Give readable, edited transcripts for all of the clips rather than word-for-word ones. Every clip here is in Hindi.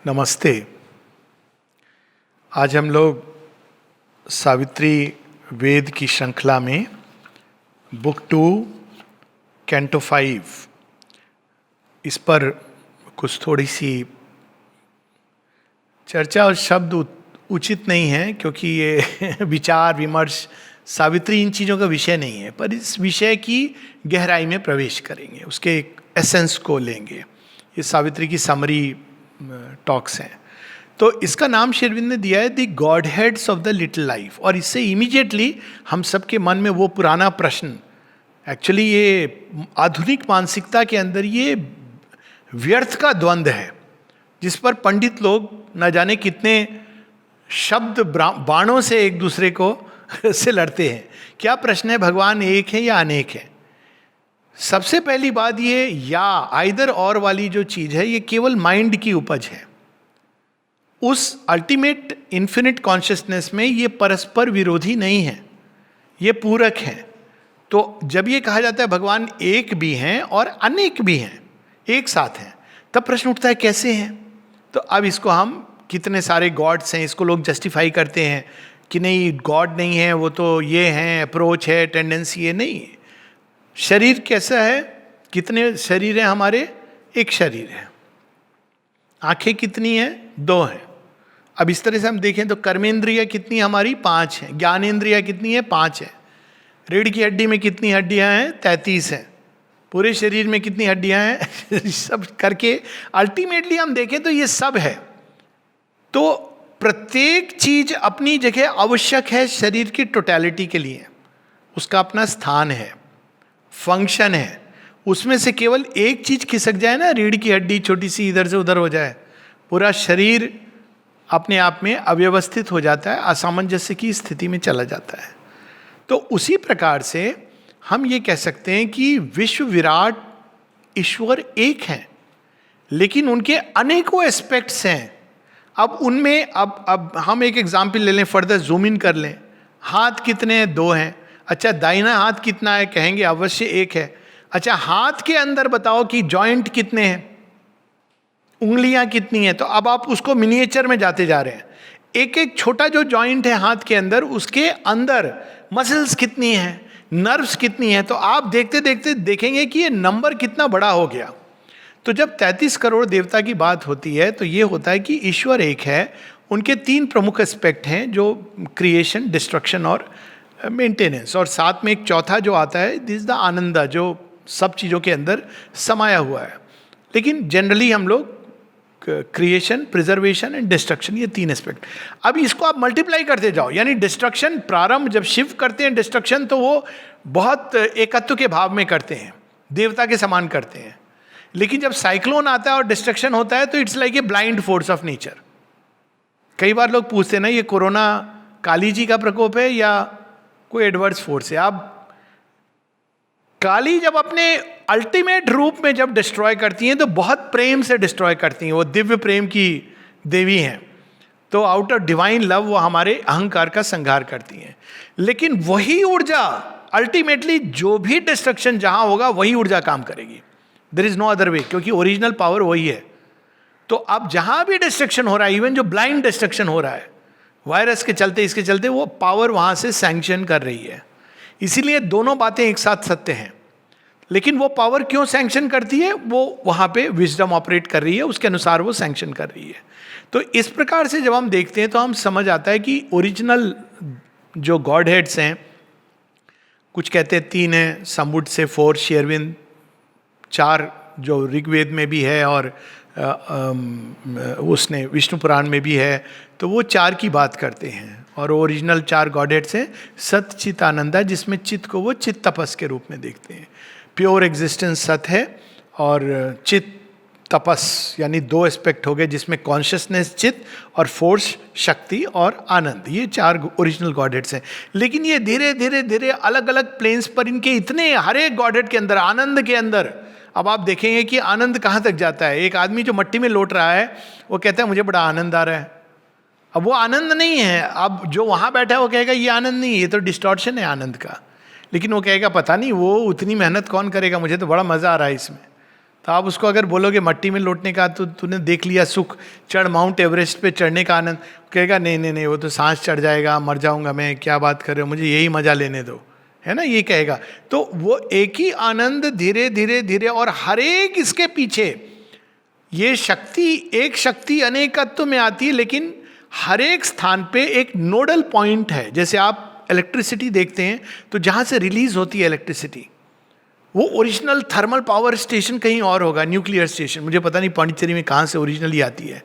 नमस्ते। आज हम लोग सावित्री वेद की श्रृंखला में बुक 2 कैंटो 5 इस पर कुछ थोड़ी सी चर्चा और शब्द उचित नहीं है, क्योंकि ये विचार विमर्श सावित्री इन चीज़ों का विषय नहीं है, पर इस विषय की गहराई में प्रवेश करेंगे, उसके एक एसेंस को लेंगे। ये सावित्री की समरी टॉक्स हैं। तो इसका नाम श्री अरविंद ने दिया है the God heads of the little life. और इससे इमीडिएटली हम सबके मन में वो पुराना प्रश्न, एक्चुअली ये आधुनिक मानसिकता के अंदर ये व्यर्थ का द्वंद्व है, जिस पर पंडित लोग न जाने कितने शब्द बाणों से एक दूसरे को से लड़ते हैं। क्या प्रश्न है, भगवान एक है या अनेक है? सबसे पहली बात ये, या आइदर और वाली जो चीज है, ये केवल माइंड की उपज है। उस अल्टीमेट इन्फिनिट कॉन्शियसनेस में ये परस्पर विरोधी नहीं है, ये पूरक है। तो जब ये कहा जाता है भगवान एक भी हैं और अनेक भी हैं, एक साथ हैं, तब प्रश्न उठता है कैसे हैं? तो अब इसको हम कितने सारे गॉड्स हैं, इसको लोग जस्टिफाई करते हैं कि नहीं गॉड नहीं है, वो तो ये हैं, अप्रोच है, टेंडेंसी है। नहीं, शरीर कैसा है, कितने शरीर हैं हमारे? एक शरीर है। आंखें कितनी हैं? 2 हैं। अब इस तरह से हम देखें तो कर्मेंद्रिय कितनी हमारी? 5 हैं। ज्ञानेंद्रिय कितनी है? 5 है। रीढ़ की हड्डी में कितनी हड्डियां हैं? 33 हैं। पूरे शरीर में कितनी हड्डियां हैं? सब करके अल्टीमेटली हम देखें तो ये सब है। तो प्रत्येक चीज अपनी जगह आवश्यक है शरीर की टोटलिटी के लिए, उसका अपना स्थान है, फंक्शन है। उसमें से केवल एक चीज खिसक जाए ना, रीढ़ की हड्डी छोटी सी इधर से उधर हो जाए, पूरा शरीर अपने आप में अव्यवस्थित हो जाता है, असामंजस्य की स्थिति में चला जाता है। तो उसी प्रकार से हम ये कह सकते हैं कि विश्व विराट ईश्वर एक हैं, लेकिन उनके अनेकों एस्पेक्ट्स हैं। अब उनमें अब हम एक एग्जाम्पल ले लें, फर्दर जूम इन कर लें। हाथ कितने हैं? 2 हैं। अच्छा, दाहिना हाथ कितना है? कहेंगे अवश्य 1 है। अच्छा, हाथ के अंदर बताओ कि जॉइंट कितने हैं, उंगलियां कितनी हैं? तो अब आप उसको मिनिएचर में जाते जा रहे हैं। एक एक छोटा जो जॉइंट है हाथ के अंदर, उसके अंदर मसल्स कितनी हैं, नर्व्स कितनी हैं। तो आप देखते देखते देखेंगे कि ये नंबर कितना बड़ा हो गया। तो जब 33 करोड़ देवता की बात होती है तो ये होता है कि ईश्वर एक है। उनके 3 प्रमुख एस्पेक्ट हैं, जो क्रिएशन, डिस्ट्रक्शन और मेंटेनेंस, और साथ में एक चौथा जो आता है, दिस द आनंदा, जो सब चीज़ों के अंदर समाया हुआ है। लेकिन जनरली हम लोग क्रिएशन, प्रिजर्वेशन एंड डिस्ट्रक्शन, ये 3 एस्पेक्ट। अब इसको आप मल्टीप्लाई करते जाओ, यानी डिस्ट्रक्शन प्रारंभ जब शिव करते हैं डिस्ट्रक्शन, तो वो बहुत एकत्व के भाव में करते हैं, देवता के समान करते हैं। लेकिन जब साइक्लोन आता है और डिस्ट्रक्शन होता है तो it's like a blind force of nature. कई बार लोग पूछते हैं ना, ये कोरोना काली जी का प्रकोप है या कोई एडवर्स फोर्स है? अब काली जब अपने अल्टीमेट रूप में जब डिस्ट्रॉय करती हैं तो बहुत प्रेम से डिस्ट्रॉय करती हैं, वो दिव्य प्रेम की देवी हैं। तो आउट ऑफ डिवाइन लव वो हमारे अहंकार का संहार करती हैं। लेकिन वही ऊर्जा अल्टीमेटली, जो भी डिस्ट्रक्शन जहां होगा वही ऊर्जा काम करेगी। There is no other way, क्योंकि ओरिजिनल पावर वही है। तो अब जहां भी डिस्ट्रक्शन हो रहा है, इवन जो ब्लाइंड डिस्ट्रक्शन हो रहा है वायरस के चलते, इसके चलते, वो पावर वहां से सैंक्शन कर रही है। इसीलिए दोनों बातें एक साथ सत्य हैं। लेकिन वो पावर क्यों सैंक्शन करती है? वो वहां पे विजडम ऑपरेट कर रही है, उसके अनुसार वो सैंक्शन कर रही है। तो इस प्रकार से जब हम देखते हैं तो हम समझ आता है कि ओरिजिनल जो गॉड हेड्स हैं, कुछ कहते हैं 3 हैं, समुड से 4, श्री अरविंद 4 जो ऋग्वेद में भी है और उसने विष्णु पुराण में भी है, तो वो 4 की बात करते हैं। और ओरिजिनल 4 गॉडेट्स हैं सत, चित, आनंदा, जिसमें चित को वो चित तपस के रूप में देखते हैं। प्योर एग्जिस्टेंस सत है और चित तपस, यानी 2 एस्पेक्ट हो गए, जिसमें कॉन्शियसनेस चित और फोर्स शक्ति और आनंद, ये 4 ओरिजिनल गॉडेट्स हैं। लेकिन ये धीरे धीरे धीरे अलग अलग प्लेन्स पर इनके इतने, हर एक गॉडेट के अंदर, आनंद के अंदर, अब आप देखेंगे कि आनंद कहाँ तक जाता है। एक आदमी जो मट्टी में लौट रहा है वो कहता है मुझे बड़ा आनंद आ रहा है। अब वो आनंद नहीं है, अब जो वहाँ बैठा है वो कहेगा ये आनंद नहीं है, ये तो डिस्टॉर्शन है आनंद का। लेकिन वो कहेगा पता नहीं, वो उतनी मेहनत कौन करेगा, मुझे तो बड़ा मज़ा आ रहा है इसमें। तो आप उसको अगर बोलोगे मट्टी में लौटने का, तो तूने देख लिया सुख, चढ़ माउंट एवरेस्ट पे चढ़ने का आनंद, कहेगा नहीं नहीं नहीं, वो तो सांस चढ़ जाएगा, मर जाऊंगा मैं, क्या बात कर रहे हो, मुझे यही मजा लेने दो, है ना, ये कहेगा। तो वो एक ही आनंद धीरे धीरे धीरे, और हर एक इसके पीछे ये शक्ति, एक शक्ति अनेकत्व में आती है, लेकिन हर एक स्थान पे एक नोडल पॉइंट है। जैसे आप इलेक्ट्रिसिटी देखते हैं, तो जहां से रिलीज होती है इलेक्ट्रिसिटी, वो ओरिजिनल थर्मल पावर स्टेशन कहीं और होगा, न्यूक्लियर स्टेशन, मुझे पता नहीं पांडिचेरी में कहाँ से ओरिजिनली आती है,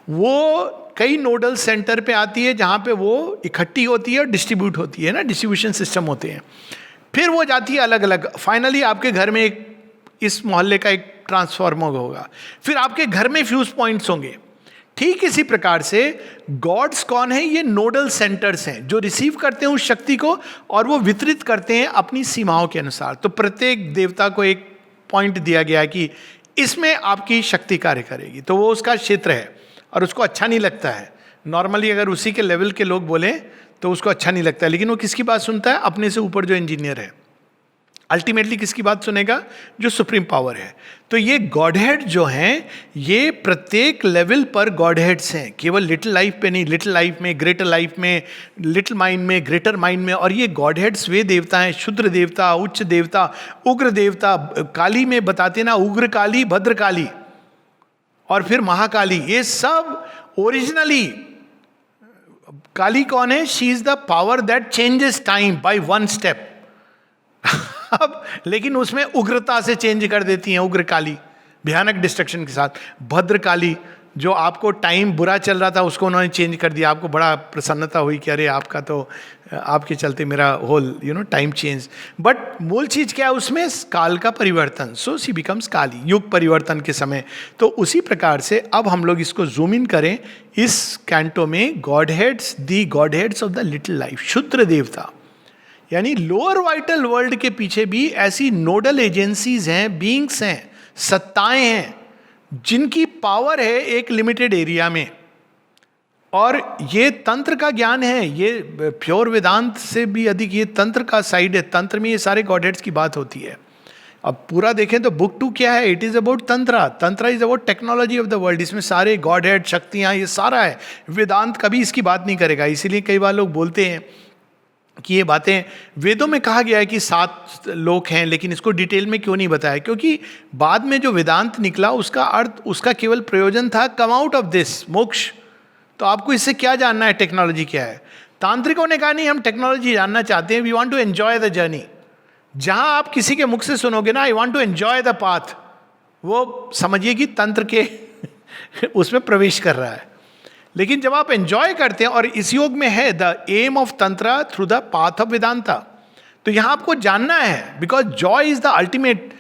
वो कई नोडल सेंटर पे आती है जहाँ पे वो इकट्ठी होती है और डिस्ट्रीब्यूट होती है ना, डिस्ट्रीब्यूशन सिस्टम होते हैं। फिर वो जाती है अलग अलग, फाइनली आपके घर में एक, इस मोहल्ले का एक ट्रांसफार्मर होगा, फिर आपके घर में फ्यूज पॉइंट्स होंगे। ठीक इसी प्रकार से गॉड्स कौन है, ये नोडल सेंटर्स हैं जो रिसीव करते हैं उस शक्ति को और वो वितरित करते हैं अपनी सीमाओं के अनुसार। तो प्रत्येक देवता को एक पॉइंट दिया गया है कि इसमें आपकी शक्ति कार्य करेगी, तो वो उसका क्षेत्र है और उसको अच्छा नहीं लगता है। नॉर्मली अगर उसी के लेवल के लोग बोले तो उसको अच्छा नहीं लगता है, लेकिन वो किसकी बात सुनता है, अपने से ऊपर जो इंजीनियर है। अल्टीमेटली किसकी बात सुनेगा, जो सुप्रीम पावर है। तो ये गॉड हेड जो हैं, ये प्रत्येक लेवल पर गॉड हेड्स हैं, केवल लिटिल लाइफ पे नहीं, लिटिल लाइफ में, ग्रेटर लाइफ में, लिटिल माइंड में, ग्रेटर माइंड में। और ये गॉड हेड्स वे देवता हैं, क्षुद्र देवता, उच्च देवता, उग्र देवता। काली में बताते ना, उग्र काली, भद्र काली और फिर महाकाली, ये सब ओरिजिनली। काली कौन है, she is the power that changes time by one step. अब लेकिन उसमें उग्रता से चेंज कर देती हैं, उग्र काली भयानक डिस्ट्रक्शन के साथ। भद्र काली, जो आपको टाइम बुरा चल रहा था उसको उन्होंने चेंज कर दिया, आपको बड़ा प्रसन्नता हुई कि अरे आपका तो, आपके चलते मेरा होल टाइम चेंज। बट मूल चीज क्या है उसमें, काल का परिवर्तन। सो सी बिकम्स काली, युग परिवर्तन के समय। तो उसी प्रकार से अब हम लोग इसको जूम इन करें इस कैंटो में, God heads, the God heads of the little life, क्षुद्र देवता, यानी लोअर वाइटल वर्ल्ड के पीछे भी ऐसी नोडल एजेंसीज हैं, बीइंग्स हैं, सत्ताएं हैं, जिनकी पावर है एक लिमिटेड एरिया में। और ये तंत्र का ज्ञान है, ये प्योर वेदांत से भी अधिक ये तंत्र का साइड है। तंत्र में ये सारे गॉडेट्स की बात होती है। अब पूरा देखें तो बुक 2 क्या है, it is about tantra. Tantra is about technology of the world. इसमें सारे गॉड हेड, शक्तियाँ, ये सारा है। वेदांत कभी इसकी बात नहीं करेगा। इसीलिए कई बार लोग बोलते हैं कि ये बातें वेदों में कहा गया है कि 7 लोक हैं, लेकिन इसको डिटेल में क्यों नहीं बताया, क्योंकि बाद में जो वेदांत निकला उसका अर्थ, उसका केवल प्रयोजन था कम आउट ऑफ दिस, मोक्ष। तो आपको इससे क्या जानना है, टेक्नोलॉजी क्या है। तांत्रिकों ने कहा नहीं, हम टेक्नोलॉजी जानना चाहते हैं, we want to enjoy the journey. जहां आप किसी के मुख से सुनोगे ना, I want to enjoy the path, वो समझिए कि तंत्र के उसमें प्रवेश कर रहा है। लेकिन जब आप एंजॉय करते हैं, और इस योग में है the aim of tantra through the path of Vedanta, तो यहां आपको जानना है, because joy is the ultimate,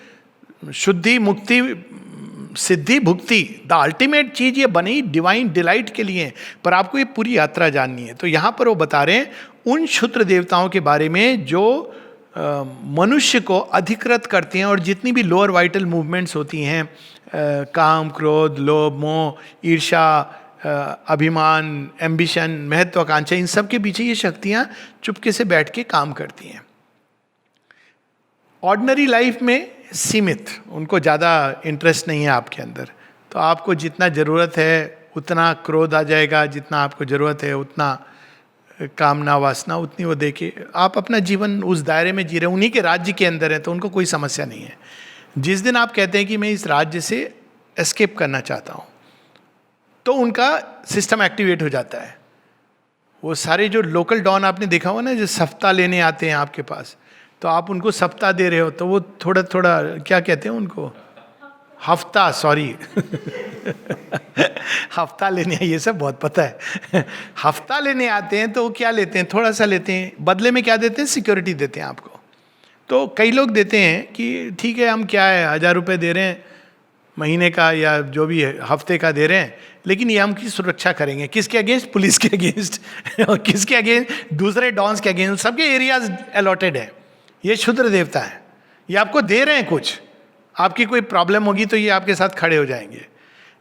shuddhi, mukti, Siddhi, भुक्ति, the ultimate चीज ये बनी डिवाइन डिलाइट के लिए, पर आपको ये पूरी यात्रा जाननी है। तो यहां पर वो बता रहे हैं उन क्षुद्र देवताओं के बारे में जो मनुष्य को अधिकृत करते हैं, और जितनी भी लोअर वाइटल मूवमेंट्स होती हैं, काम, क्रोध, लोभ, मोह, ईर्ष्या, अभिमान, एम्बिशन, महत्वाकांक्षा, इन सब के पीछे ये शक्तियां चुपके से बैठ के काम करती हैं। ऑर्डिनरी लाइफ में सीमित, उनको ज़्यादा इंटरेस्ट नहीं है आपके अंदर। तो आपको जितना ज़रूरत है उतना क्रोध आ जाएगा, जितना आपको ज़रूरत है उतना कामना, वासना, उतनी वो देके आप अपना जीवन उस दायरे में जी रहे, उन्हीं के राज्य के अंदर है, तो उनको कोई समस्या नहीं है। जिस दिन आप कहते हैं कि मैं इस राज्य से एस्केप करना चाहता हूँ, तो उनका सिस्टम एक्टिवेट हो जाता है। वो सारे जो लोकल डॉन आपने देखा हुआ ना, जो सफ्ता लेने आते हैं आपके पास, तो आप उनको सफ्ता दे रहे हो, तो वो थोड़ा थोड़ा क्या कहते हैं उनको, हफ्ता, सॉरी हफ्ता लेने, ये सब बहुत पता है हफ्ता लेने आते हैं, तो वो क्या लेते हैं, थोड़ा सा लेते हैं, बदले में क्या देते हैं, सिक्योरिटी देते हैं आपको। तो कई लोग देते हैं कि ठीक है, हम क्या है 1000 रुपये दे रहे हैं महीने का, या जो भी है हफ्ते का दे रहे हैं, लेकिन ये हम की सुरक्षा करेंगे। किसके अगेंस्ट, पुलिस के अगेंस्ट और किसके अगेंस्ट, दूसरे डॉन्स के अगेंस्ट, सबके एरियाज अलॉटेड है। ये क्षुद्र देवता है, ये आपको दे रहे हैं कुछ, आपकी कोई प्रॉब्लम होगी तो ये आपके साथ खड़े हो जाएंगे।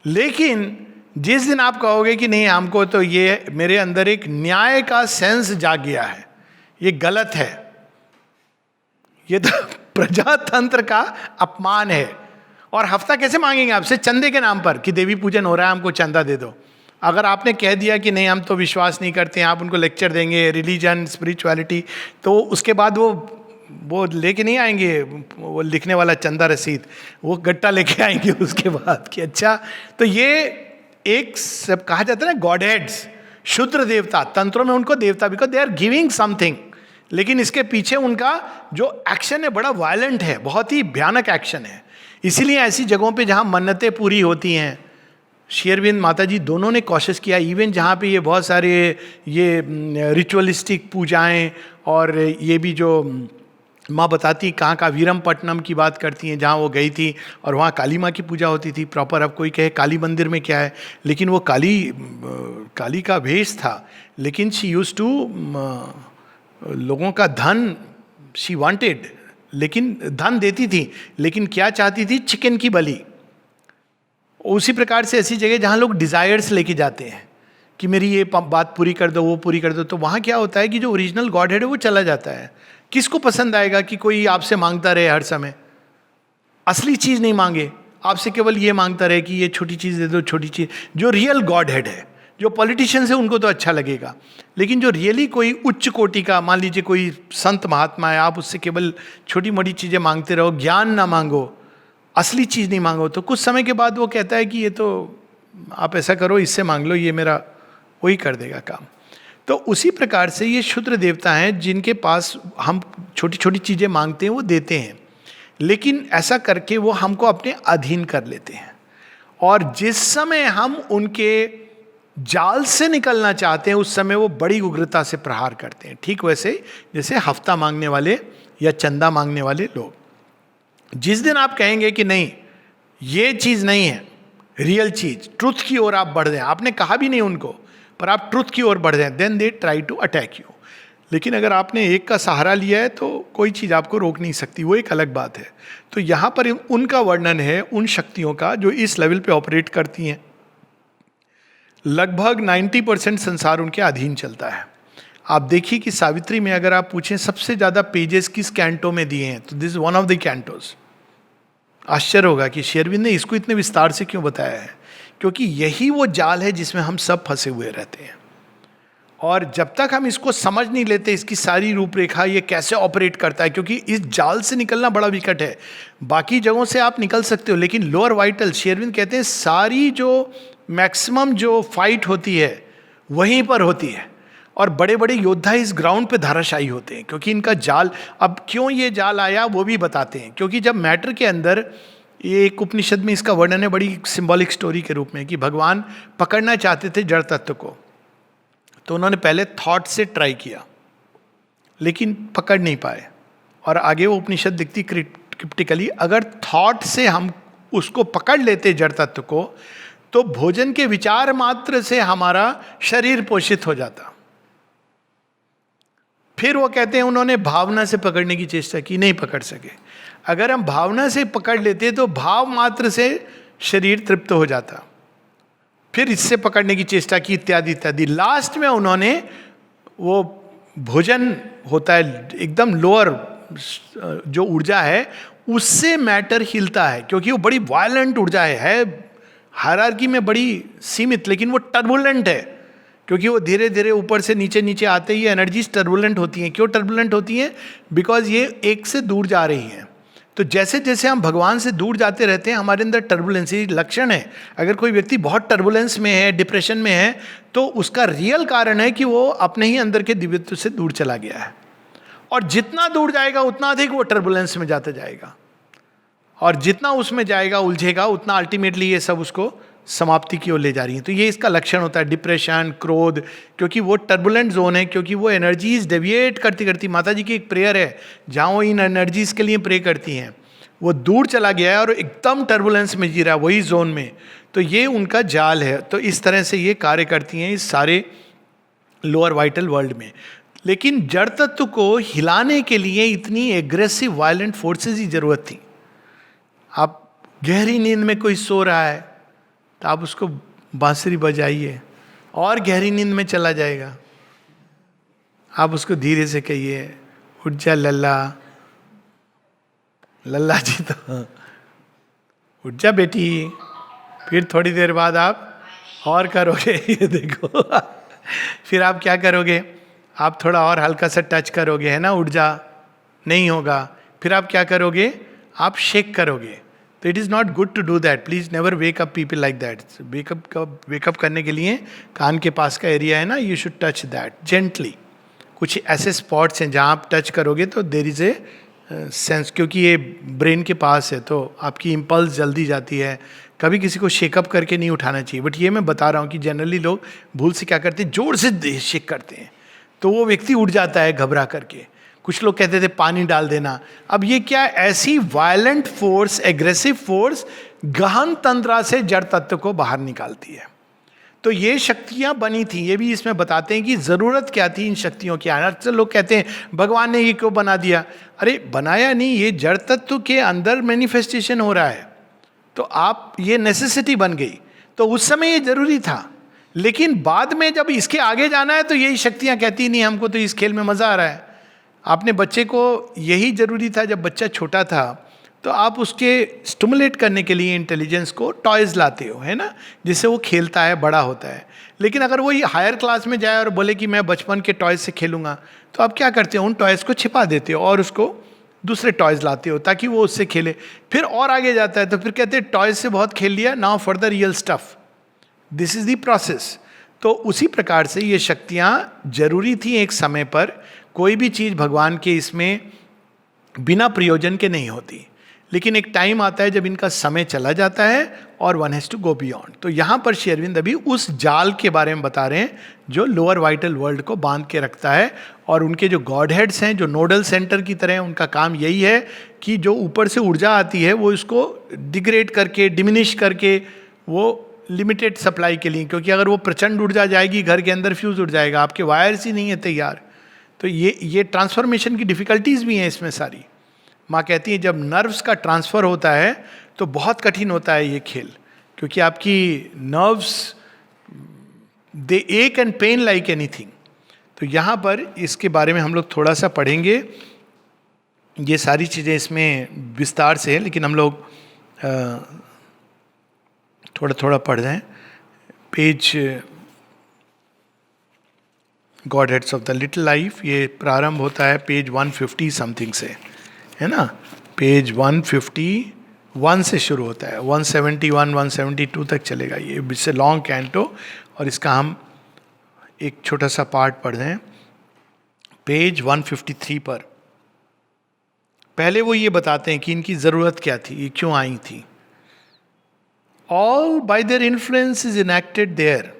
लेकिन जिस दिन आप कहोगे कि नहीं, हमको तो ये, मेरे अंदर एक न्याय का सेंस जाग गया है, ये गलत है, ये तो प्रजातंत्र का अपमान है, और हफ्ता कैसे मांगेंगे आपसे? चंदे के नाम पर, कि देवी पूजन हो रहा है, हमको चंदा दे दो। अगर आपने कह दिया कि नहीं हम तो विश्वास नहीं करते हैं, आप उनको लेक्चर देंगे रिलीजन स्पिरिचुअलिटी, तो उसके बाद वो लेके नहीं आएंगे वो लिखने वाला चंदा रसीद, वो गट्टा लेके आएंगे उसके बाद कि अच्छा। तो ये एक सब कहा जाता है ना, गॉड हेड्स, शुद्र देवता, तंत्रों में उनको देवता, because they are giving something, लेकिन इसके पीछे उनका जो एक्शन है बड़ा वायलेंट है, बहुत ही भयानक एक्शन है। इसीलिए ऐसी जगहों पे जहाँ मन्नतें पूरी होती हैं, श्री अरविंद माता जी दोनों ने कोशिश किया, इवन जहाँ पे ये बहुत सारे ये रिचुअलिस्टिक पूजाएं, और ये भी जो माँ बताती कहाँ का वीरमपट्टनम की बात करती हैं जहाँ वो गई थी, और वहाँ काली माँ की पूजा होती थी प्रॉपर। अब कोई कहे काली मंदिर में क्या है, लेकिन वो काली का भेष था, लेकिन शी यूज टू लोगों का धन शी वांटेड, लेकिन धन देती थी, लेकिन क्या चाहती थी? चिकन की बलि। उसी प्रकार से ऐसी जगह जहाँ लोग डिजायर्स लेके जाते हैं कि मेरी ये बात पूरी कर दो, वो पूरी कर दो, तो वहाँ क्या होता है कि जो ओरिजिनल गॉड हेड है वो चला जाता है। किसको पसंद आएगा कि कोई आपसे मांगता रहे हर समय, असली चीज नहीं मांगे, आपसे केवल ये मांगता रहे कि ये छोटी चीज दे दो, छोटी चीज। जो रियल गॉड हेड है, जो पॉलिटिशियंस है, उनको तो अच्छा लगेगा, लेकिन जो रियली कोई उच्च कोटि का, मान लीजिए कोई संत महात्मा है, आप उससे केवल छोटी मोटी चीजें मांगते रहो, ज्ञान ना मांगो, असली चीज नहीं मांगो, तो कुछ समय के बाद वो कहता है कि ये तो आप ऐसा करो, इससे मांग लो, ये मेरा वही कर देगा काम। तो उसी प्रकार से ये क्षुद्र देवता हैं जिनके पास हम छोटी छोटी चीजें मांगते हैं, वो देते हैं, लेकिन ऐसा करके वो हमको अपने अधीन कर लेते हैं। और जिस समय हम उनके जाल से निकलना चाहते हैं, उस समय वो बड़ी उग्रता से प्रहार करते हैं। ठीक वैसे जैसे हफ्ता मांगने वाले या चंदा मांगने वाले लोग, जिस दिन आप कहेंगे कि नहीं ये चीज नहीं है रियल चीज, ट्रुथ की ओर आप बढ़ जाएं, आपने कहा भी नहीं उनको, पर आप ट्रुथ की ओर बढ़ जाएं, then they try to attack you. लेकिन अगर आपने एक का सहारा लिया है तो कोई चीज आपको रोक नहीं सकती, वो एक अलग बात है। तो यहां पर उनका वर्णन है उन शक्तियों का जो इस लेवल पे ऑपरेट करती हैं। लगभग 90% संसार उनके अधीन चलता है। आप देखिए कि सावित्री में अगर आप पूछें सबसे ज्यादा पेजेस किस कैंटो में दिए हैं, तो this is one of the Cantos. आश्चर्य होगा कि श्री अरविंद ने इसको इतने विस्तार से क्यों बताया है, क्योंकि यही वो जाल है जिसमें हम सब फंसे हुए रहते हैं। और जब तक हम इसको समझ नहीं लेते, इसकी सारी रूपरेखा, ये कैसे ऑपरेट करता है, क्योंकि इस जाल से निकलना बड़ा विकट है। बाकी जगहों से आप निकल सकते हो, लेकिन लोअर वाइटल, श्री अरविंद कहते हैं सारी जो मैक्सिमम जो फाइट होती है वहीं पर होती है, और बड़े बड़े योद्धा इस ग्राउंड पे धाराशायी होते हैं, क्योंकि इनका जाल। अब क्यों ये जाल आया वो भी बताते हैं, क्योंकि जब मैटर के अंदर, ये एक उपनिषद में इसका वर्णन है बड़ी सिंबॉलिक स्टोरी के रूप में, कि भगवान पकड़ना चाहते थे जड़ तत्व को, तो उन्होंने पहले थॉट से ट्राई किया लेकिन पकड़ नहीं पाए। और आगे वो उपनिषद दिखती क्रिप्टिकली, अगर थॉट से हम उसको पकड़ लेते जड़ तत्व को, तो भोजन के विचार मात्र से हमारा शरीर पोषित हो जाता। फिर वो कहते हैं उन्होंने भावना से पकड़ने की चेष्टा की, नहीं पकड़ सके। अगर हम भावना से पकड़ लेते तो भाव मात्र से शरीर तृप्त हो जाता, फिर इससे पकड़ने की चेष्टा की, इत्यादि इत्यादि। लास्ट में उन्होंने वो भोजन होता है एकदम लोअर जो ऊर्जा है, उससे मैटर हिलता है, क्योंकि वो बड़ी वायलेंट ऊर्जा है हायरार्की में बड़ी सीमित, लेकिन वो टर्बुलेंट है, क्योंकि वो धीरे धीरे ऊपर से नीचे नीचे आते ही एनर्जीज टर्बुलेंट होती हैं। क्यों टर्बुलेंट होती हैं? बिकॉज ये एक से दूर जा रही हैं। तो जैसे जैसे हम भगवान से दूर जाते रहते हैं, हमारे अंदर टर्बुलेंस, ये लक्षण है। अगर कोई व्यक्ति बहुत टर्बुलेंस में है, डिप्रेशन में है, तो उसका रियल कारण है कि वो अपने ही अंदर के दिव्यत्व से दूर चला गया है। और जितना दूर जाएगा उतना अधिक वो टर्बुलेंस में जाता जाएगा, और जितना उसमें जाएगा उलझेगा, उतना अल्टीमेटली ये सब उसको समाप्ति की ओर ले जा रही है। तो ये इसका लक्षण होता है, डिप्रेशन, क्रोध, क्योंकि वो टर्बुलेंट जोन है, क्योंकि वो एनर्जीज डेविएट करती करती, माता जी की एक प्रेयर है जहाँ वो इन एनर्जीज के लिए प्रे करती हैं, वो दूर चला गया है और एकदम टर्बुलेंस में जी रहा है वही जोन में। तो ये उनका जाल है। तो इस तरह से ये कार्य करती हैं इस सारे लोअर वाइटल वर्ल्ड में। लेकिन जड़ तत्व को हिलाने के लिए इतनी एग्रेसिव वायलेंट फोर्सेस की जरूरत थी। आप गहरी नींद में कोई सो रहा है तो आप उसको बांसुरी बजाइए और गहरी नींद में चला जाएगा। आप उसको धीरे से कहिए, उठ जा लल्ला, लल्ला जी तो उठ जा बेटी। फिर थोड़ी देर बाद आप और करोगे, ये देखो। फिर आप क्या करोगे, आप थोड़ा और हल्का सा टच करोगे, है ना, उठ जा, नहीं होगा। फिर आप क्या करोगे, आप शेक करोगे। तो it is not good to do that, please never wake up people like that. Wake up करने के लिए कान के पास का एरिया है ना, you should touch that gently. कुछ ऐसे स्पॉट्स हैं जहाँ आप टच करोगे तो देर इज ए सेंस, क्योंकि ये ब्रेन के पास है तो आपकी इम्पल्स जल्दी जाती है। कभी किसी को शेकअप करके नहीं उठाना चाहिए, बट ये मैं बता रहा हूँ कि जनरली लोग भूल से क्या करते हैं, जोर से शेक करते हैं तो वो व्यक्ति उठ जाता है घबरा करके। कुछ लोग कहते थे पानी डाल देना। अब ये क्या, ऐसी वायलेंट फोर्स, एग्रेसिव फोर्स गहन तंत्रा से जड़ तत्व को बाहर निकालती है। तो ये शक्तियां बनी थी, ये भी इसमें बताते हैं कि जरूरत क्या थी इन शक्तियों की। अक्सर लोग कहते हैं भगवान ने ये क्यों बना दिया। अरे बनाया नहीं, ये जड़ तत्व के अंदर मैनिफेस्टेशन हो रहा है, तो आप, ये नेसेसिटी बन गई। तो उस समय ये जरूरी था, लेकिन बाद में जब इसके आगे जाना है तो यही शक्तियां कहती नहीं हमको तो इस खेल में मजा आ रहा है। आपने बच्चे को, यही जरूरी था जब बच्चा छोटा था तो आप उसके स्टिमुलेट करने के लिए इंटेलिजेंस को टॉयज लाते हो, है ना, जिससे वो खेलता है, बड़ा होता है। लेकिन अगर वो हायर क्लास में जाए और बोले कि मैं बचपन के टॉयज से खेलूंगा, तो आप क्या करते हो, उन टॉयज को छिपा देते हो और उसको दूसरे टॉयज लाते हो ताकि वो उससे खेले। फिर और आगे जाता है तो फिर कहते हैं टॉयज से बहुत खेल लिया, now for the real stuff. This is the process. तो उसी प्रकार से ये शक्तियाँ जरूरी थी एक समय पर। कोई भी चीज़ भगवान के इसमें बिना प्रयोजन के नहीं होती, लेकिन एक टाइम आता है जब इनका समय चला जाता है और one has to go beyond. तो यहाँ पर श्री अरविंद अभी उस जाल के बारे में बता रहे हैं जो लोअर वाइटल वर्ल्ड को बांध के रखता है। और उनके जो गॉड हेड्स हैं, जो नोडल सेंटर की तरह, उनका काम यही है कि जो ऊपर से ऊर्जा आती है वो इसको डिग्रेड करके, डिमिनिश करके, वो लिमिटेड सप्लाई के लिए, क्योंकि अगर वो प्रचंड ऊर्जा जाएगी घर के अंदर फ्यूज उड़ जाएगा, आपके वायर्स ही नहीं है तैयार। तो ये ट्रांसफॉर्मेशन की डिफिकल्टीज भी हैं इसमें सारी। माँ कहती है जब नर्व्स का ट्रांसफ़र होता है तो बहुत कठिन होता है ये खेल, क्योंकि आपकी नर्व्स दे एक एंड पेन लाइक एनीथिंग। तो यहाँ पर इसके बारे में हम लोग थोड़ा सा पढ़ेंगे, ये सारी चीज़ें इसमें विस्तार से है, लेकिन हम लोग थोड़ा थोड़ा पढ़ रहे हैं। Page God heads of the little life, ये प्रारंभ होता है पेज 150 समथिंग से, है ना, पेज 151 से शुरू होता है, 171 172 तक चलेगा ये, इससे लॉन्ग कैंटो। और इसका हम एक छोटा सा पार्ट पढ़ रहे हैं पेज 153 पर। पहले वो ये बताते हैं कि इनकी ज़रूरत क्या थी, ये क्यों आई थी। All by their influence is enacted there,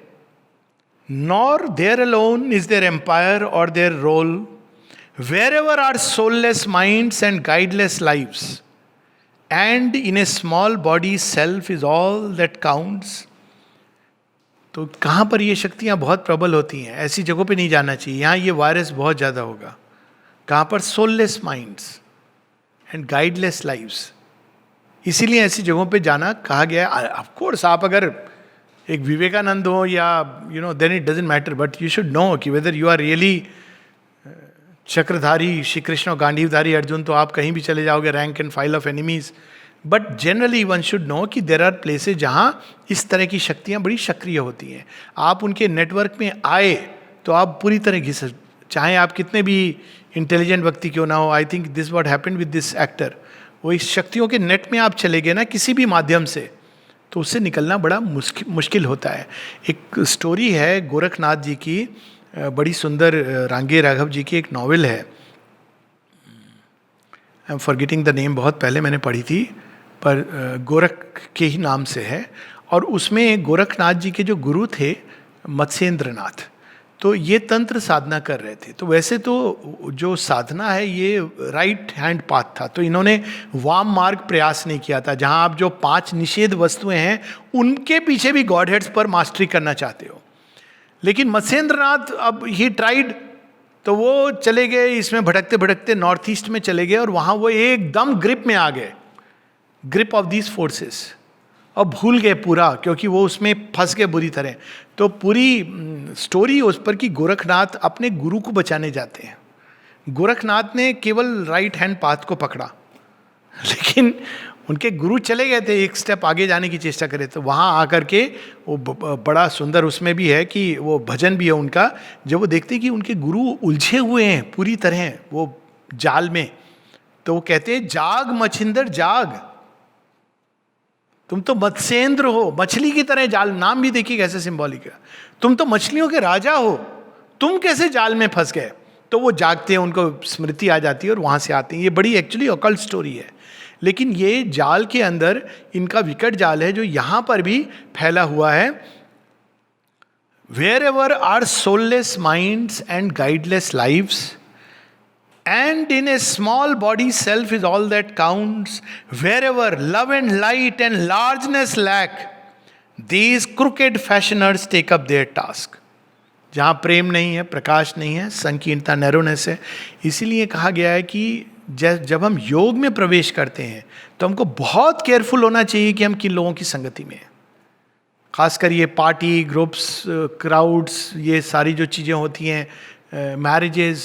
nor their alone is their empire और their role, wherever are soulless minds and guideless lives, and in a small body self is all that counts। तो कहाँ पर ये शक्तियाँ बहुत प्रबल होती हैं, ऐसी जगहों पे नहीं जाना चाहिए, यहाँ ये वायरस बहुत ज़्यादा होगा। कहाँ पर, soulless minds and guideless lives, इसीलिए ऐसी जगहों पे जाना कहा गया है। ऑफ कोर्स आप अगर एक विवेकानंद हो या then it doesn't matter, but you should know कि वेदर यू आर रियली चक्रधारी श्री कृष्ण और गांडीवधारी अर्जुन, तो आप कहीं भी चले जाओगे, rank and file of enemies. But generally one should know कि देर आर प्लेसेज जहाँ इस तरह की शक्तियाँ बड़ी सक्रिय होती हैं। आप उनके नेटवर्क में आए तो आप पूरी तरह घिस, चाहे आप कितने भी इंटेलिजेंट व्यक्ति क्यों ना हो। I think this what happened with this actor. वो इस शक्तियों के नेट में आप चले गए ना किसी भी माध्यम से, तो उससे निकलना बड़ा मुश्किल होता है। एक स्टोरी है गोरखनाथ जी की, बड़ी सुंदर, रांगे राघव जी की एक नॉवेल है, I am forgetting the name, बहुत पहले मैंने पढ़ी थी, पर गोरख के ही नाम से है। और उसमें गोरखनाथ जी के जो गुरु थे मत्स्येंद्रनाथ, तो ये तंत्र साधना कर रहे थे। तो वैसे तो जो साधना है ये राइट हैंड पाथ था, तो इन्होंने वाम मार्ग प्रयास नहीं किया था, जहाँ आप जो 5 निषेध वस्तुएं हैं उनके पीछे भी गॉड हेड्स पर मास्टरी करना चाहते हो। लेकिन मत्स्येंद्रनाथ अब ही ट्राइड, तो वो चले गए इसमें भटकते भटकते नॉर्थ ईस्ट में चले गए, और वहाँ वो एकदम ग्रिप में आ गए, ग्रिप ऑफ दीज फोर्सेस, और भूल गए पूरा, क्योंकि वो उसमें फंस गए बुरी तरह। तो पूरी स्टोरी उस पर कि गोरखनाथ अपने गुरु को बचाने जाते हैं। गोरखनाथ ने केवल राइट हैंड पाथ को पकड़ा, लेकिन उनके गुरु चले गए थे, एक स्टेप आगे जाने की चेष्टा करे, तो वहाँ आकर के वो बड़ा सुंदर उसमें भी है कि वो भजन भी है उनका, जब वो देखते हैं कि उनके गुरु उलझे हुए हैं पूरी तरह वो जाल में, तो वो कहते हैं जाग मछिंदर जाग, तुम तो मत्स्येंद्र हो, मछली की तरह जाल, नाम भी देखिए कैसे सिंबॉलिक है, तुम तो मछलियों के राजा हो, तुम कैसे जाल में फंस गए। तो वो जागते हैं, उनको स्मृति आ जाती है और वहाँ से आते हैं। ये बड़ी एक्चुअली ऑकल्ट स्टोरी है, लेकिन ये जाल के अंदर इनका विकट जाल है जो यहाँ पर भी फैला हुआ है। Wherever are soulless minds and guideless lives, and in a small body self is all that counts, wherever love and light and largeness lack, these crooked fashioners take up their task. जहाँ प्रेम नहीं है, प्रकाश नहीं है, संकीर्णता, नैरोनेस है। इसीलिए कहा गया है कि जब हम योग में प्रवेश करते हैं तो हमको बहुत केयरफुल होना चाहिए कि हम किन लोगों की संगति में हैं। खासकर ये पार्टी ग्रुप्स, क्राउड्स, ये सारी जो चीज़ें होती हैं, marriages,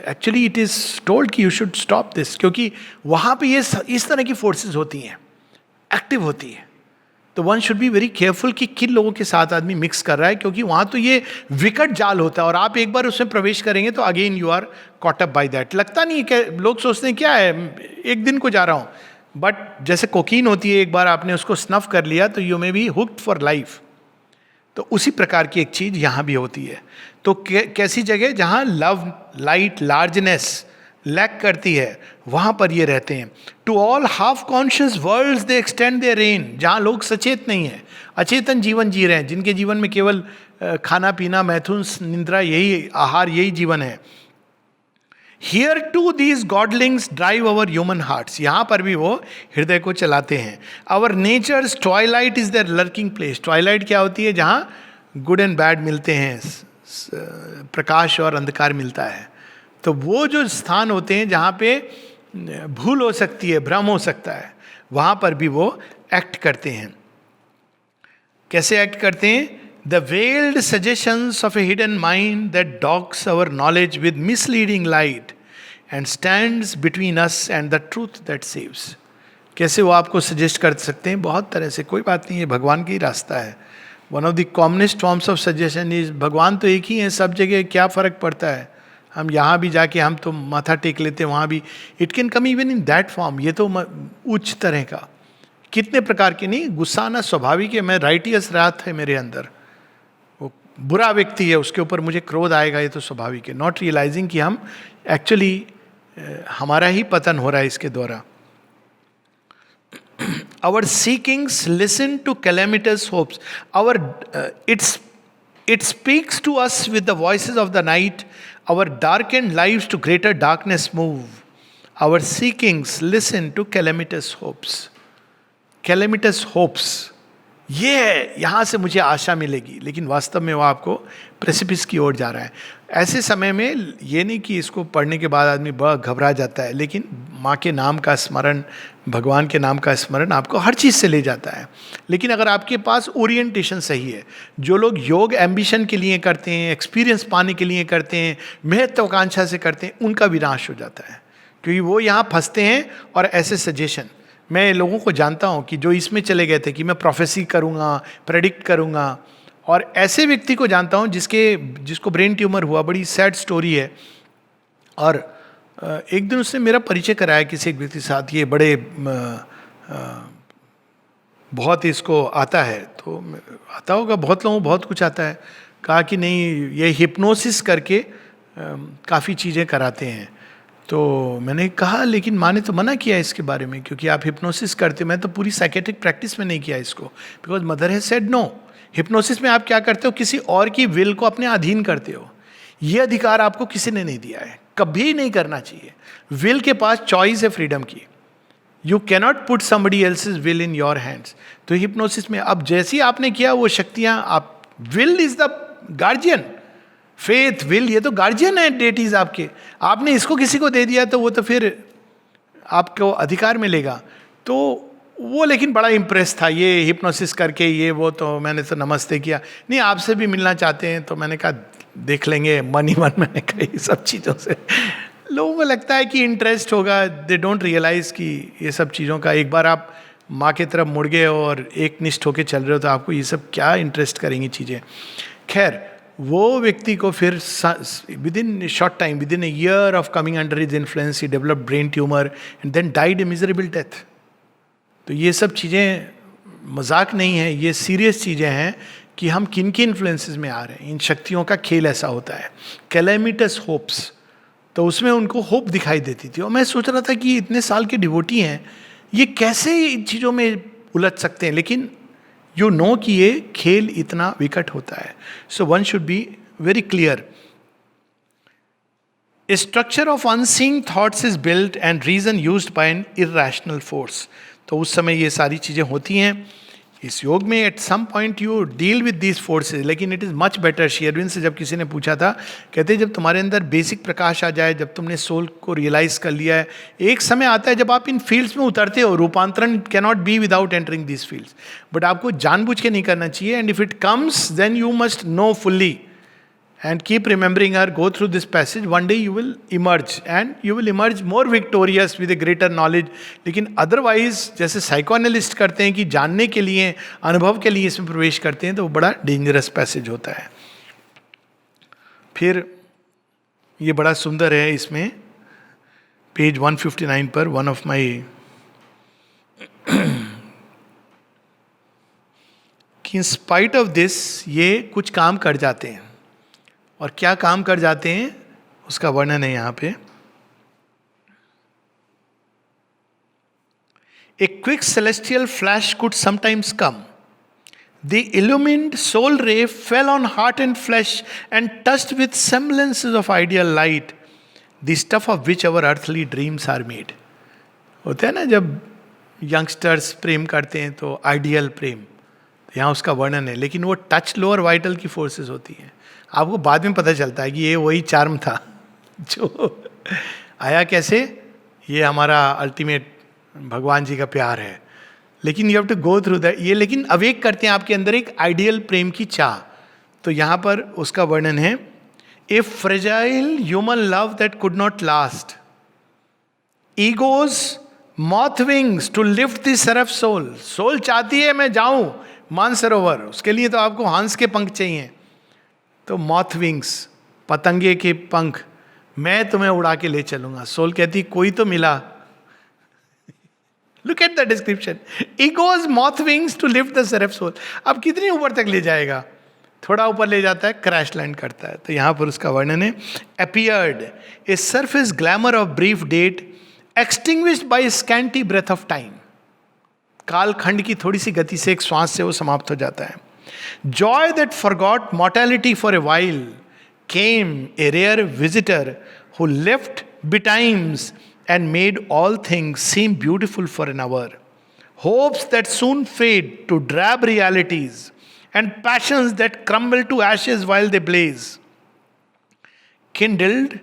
actually it is told कि यू शुड स्टॉप दिस, क्योंकि वहाँ पे ये इस तरह की फोर्सेस होती हैं, एक्टिव होती है। तो one should be very careful कि किन लोगों के साथ आदमी मिक्स कर रहा है, क्योंकि वहाँ तो ये विकट जाल होता है और आप एक बार उसमें प्रवेश करेंगे तो again you are caught up by that. लगता नहीं है कि लोग सोचते हैं क्या है, एक दिन को जा रहा हूँ, बट जैसे कोकीन होती है, एक बार आपने उसको स्नफ कर लिया तो you may be hooked for life. तो उसी प्रकार की एक चीज यहाँ भी होती है। तो कैसी जगह जहाँ लव, लाइट, लार्जनेस लैक करती है, वहाँ पर ये रहते हैं। To all half conscious worlds they extend their reign, जहाँ लोग सचेत नहीं हैं, अचेतन जीवन जी रहे हैं, जिनके जीवन में केवल खाना पीना, मैथुन, निंद्रा, यही आहार, यही जीवन है। Here to these godlings drive our human hearts, यहाँ पर भी वो हृदय को चलाते हैं। Our nature's twilight is their lurking place. Twilight क्या होती है? जहाँ गुड एंड बैड मिलते हैं, प्रकाश और अंधकार मिलता है। तो वो जो स्थान होते हैं जहाँ पे भूल हो सकती है, भ्रम हो सकता है, वहाँ पर भी वो एक्ट करते हैं। कैसे एक्ट करते हैं? The veiled suggestions of a hidden mind that docks our knowledge with misleading light and stands between us and the truth that saves. कैसे वो आपको सजेस्ट कर सकते हैं? बहुत तरह से, कोई बात नहीं है, भगवान का ही रास्ता है। One of the commonest forms of suggestion is भगवान तो एक ही है सब जगह, क्या फ़र्क पड़ता है, हम यहाँ भी जाके हम तो माथा टेक लेते हैं, वहाँ भी। It can come even in that form. ये तो उच्च तरह का, कितने प्रकार के नहीं, गुस्सा आना स्वाभाविक है, मैं राइटियस रात है मेरे अंदर, बुरा व्यक्ति है उसके ऊपर मुझे क्रोध आएगा, ये तो स्वाभाविक है। नॉट रियलाइजिंग कि हम एक्चुअली हमारा ही पतन हो रहा है इसके द्वारा। Our seekings listen to calamitous hopes, our it speaks to us with the voices of the night, our dark and lives to greater darkness move. Our seekings listen to calamitous hopes. Calamitous hopes ये है, यहाँ से मुझे आशा मिलेगी, लेकिन वास्तव में वो आपको प्रेसिपिस की ओर जा रहा है। ऐसे समय में ये नहीं कि इसको पढ़ने के बाद आदमी बड़ा घबरा जाता है, लेकिन माँ के नाम का स्मरण, भगवान के नाम का स्मरण आपको हर चीज़ से ले जाता है। लेकिन अगर आपके पास ओरिएंटेशन सही है, जो लोग योग एम्बिशन के लिए करते हैं, एक्सपीरियंस पाने के लिए करते हैं, महत्वाकांक्षा से करते हैं, उनका विनाश हो जाता है, क्योंकि वो यहाँ फंसते हैं। और ऐसे सजेशन मैं लोगों को जानता हूँ कि जो इसमें चले गए थे कि मैं प्रोफेसी करूँगा, प्रेडिक्ट करूँगा, और ऐसे व्यक्ति को जानता हूँ जिसको ब्रेन ट्यूमर हुआ, बड़ी सैड स्टोरी है। और एक दिन उसने मेरा परिचय कराया किसी एक व्यक्ति के साथ, ये बड़े बहुत इसको आता है, तो आता होगा बहुत लोगों को, बहुत कुछ आता है। कहा कि नहीं, ये हिप्नोसिस करके काफ़ी चीज़ें कराते हैं। तो मैंने कहा लेकिन माँ ने तो मना किया इसके बारे में, क्योंकि आप हिप्नोसिस करते, मैं तो पूरी साइकेट्रिक प्रैक्टिस में नहीं किया इसको, because mother has said no. Hypnosis में आप क्या करते हो? किसी और की विल को अपने अधीन करते हो। ये अधिकार आपको किसी ने नहीं दिया है, कभी नहीं करना चाहिए। विल के पास चॉइस है फ्रीडम की। You cannot put somebody else's will in your hands. तो हिप्नोसिस में अब जैसी आपने किया वो शक्तियाँ, आप, will is the guardian, faith, will, ये तो गार्जियन है डेटीज आपके। आपने इसको किसी को दे दिया तो वो तो फिर आपको अधिकार मिलेगा। तो वो लेकिन बड़ा इम्प्रेस था ये हिप्नोसिस करके, ये वो, तो मैंने तो नमस्ते किया, नहीं आपसे भी मिलना चाहते हैं, तो मैंने कहा देख लेंगे, मन ही मन मैंने कहा ये सब चीज़ों से लोगों को लगता है कि इंटरेस्ट होगा, दे डोंट रियलाइज कि ये सब चीज़ों का एक बार आप माँ की तरफ मुड़ गए और एक निष्ठ होकर चल रहे हो, तो आपको ये सब क्या इंटरेस्ट करेंगी चीज़ें. खैर, वो व्यक्ति को फिर within short time, within a year of coming under his influence, he develop brain tumour and then died a miserable death. तो ये सब चीज़ें मजाक नहीं है, ये सीरियस चीज़ें हैं कि हम किन के इन्फ्लुएंसेस में आ रहे हैं. इन शक्तियों का खेल ऐसा होता है. कैलेमिटस होप्स, तो उसमें उनको होप दिखाई देती थी. और मैं सोच रहा था कि इतने साल के डिवोटी हैं, ये कैसे इन चीज़ों में उलझ सकते हैं. लेकिन यू नो कि ये खेल इतना विकट होता है. So one should be very clear. A structure of unseeing thoughts is built and reason used by an irrational force. तो उस समय ये सारी चीज़ें होती हैं इस योग में. At some point you deal with these forces, लेकिन it is much better. Shri Aurobindo से जब किसी ने पूछा था, कहते जब तुम्हारे अंदर बेसिक प्रकाश आ जाए, जब तुमने सोल को रियलाइज कर लिया है, एक समय आता है जब आप इन फील्ड्स में उतरते हो. रूपांतरण can not be without entering these fields, but आपको जानबूझ के नहीं करना चाहिए. And if it comes then you must know fully and keep remembering her, go through this passage, one day you will emerge and you will emerge more victorious with a greater knowledge. लेकिन otherwise जैसे साइकोएनालिस्ट करते हैं कि जानने के लिए, अनुभव के लिए इसमें प्रवेश करते हैं, तो वो बड़ा डेंजरस पैसेज होता है. फिर ये बड़ा सुंदर है, इसमें पेज 159 पर वन ऑफ माई कि इन स्पाइट ऑफ दिस ये कुछ काम कर जाते हैं. और क्या काम कर जाते हैं उसका वर्णन है यहां पे. A quick celestial flash could sometimes come. The illumined soul ray fell on heart and flash and touched with semblances of ideal light, the stuff of which our earthly dreams are made. होता है ना, जब यंगस्टर्स प्रेम करते हैं तो आइडियल प्रेम, तो यहाँ उसका वर्णन है. लेकिन वो टच लोअर वाइटल की फोर्सेस होती हैं. आपको बाद में पता चलता है कि ये वही चार्म था जो आया. कैसे? ये हमारा अल्टीमेट भगवान जी का प्यार है. लेकिन you have to go through that. ये लेकिन अवेक करते हैं आपके अंदर एक आइडियल प्रेम की चाह. तो यहाँ पर उसका वर्णन है, a fragile human love that could not last, ego's moth wings to lift the serf soul. Soul चाहती है मैं जाऊं मानसरोवर, उसके लिए तो आपको हंस के पंख चाहिए. तो मॉथ विंग्स, पतंगे के पंख, मैं तुम्हें उड़ा के ले चलूंगा. सोल कहती कोई तो मिला. Look at the description, ego's moth wings to lift the seraph soul. अब कितनी ऊपर तक ले जाएगा? थोड़ा ऊपर ले जाता है, क्रैश लैंड करता है. तो यहां पर उसका वर्णन है, appeared a surface glamour of brief date extinguished by scanty breath of time. कालखंड की थोड़ी सी गति से, एक श्वास से वो समाप्त हो जाता है. Joy that forgot mortality for a while came a rare visitor who left betimes and made all things seem beautiful for an hour. Hopes that soon fade to drab realities and passions that crumble to ashes while they blaze kindled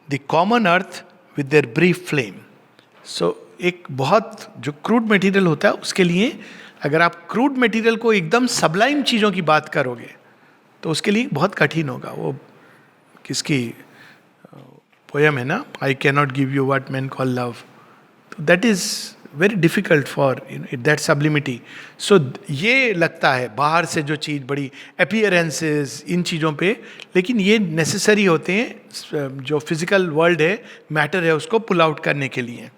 the common earth with their brief flame. So एक बहुत जो क्रूड मटेरियल होता है उसके लिए, अगर आप क्रूड मटेरियल को एकदम सबलाइम चीज़ों की बात करोगे तो उसके लिए बहुत कठिन होगा. वो किसकी पोयम है ना, I can not give you what man call love. तो that is very difficult for that sublimity. So ये लगता है बाहर से जो चीज़ बड़ी अपीयरेंसेस इन चीज़ों पे, लेकिन ये नेसेसरी होते हैं जो फिजिकल वर्ल्ड है, मैटर है, उसको पुल आउट करने के लिए.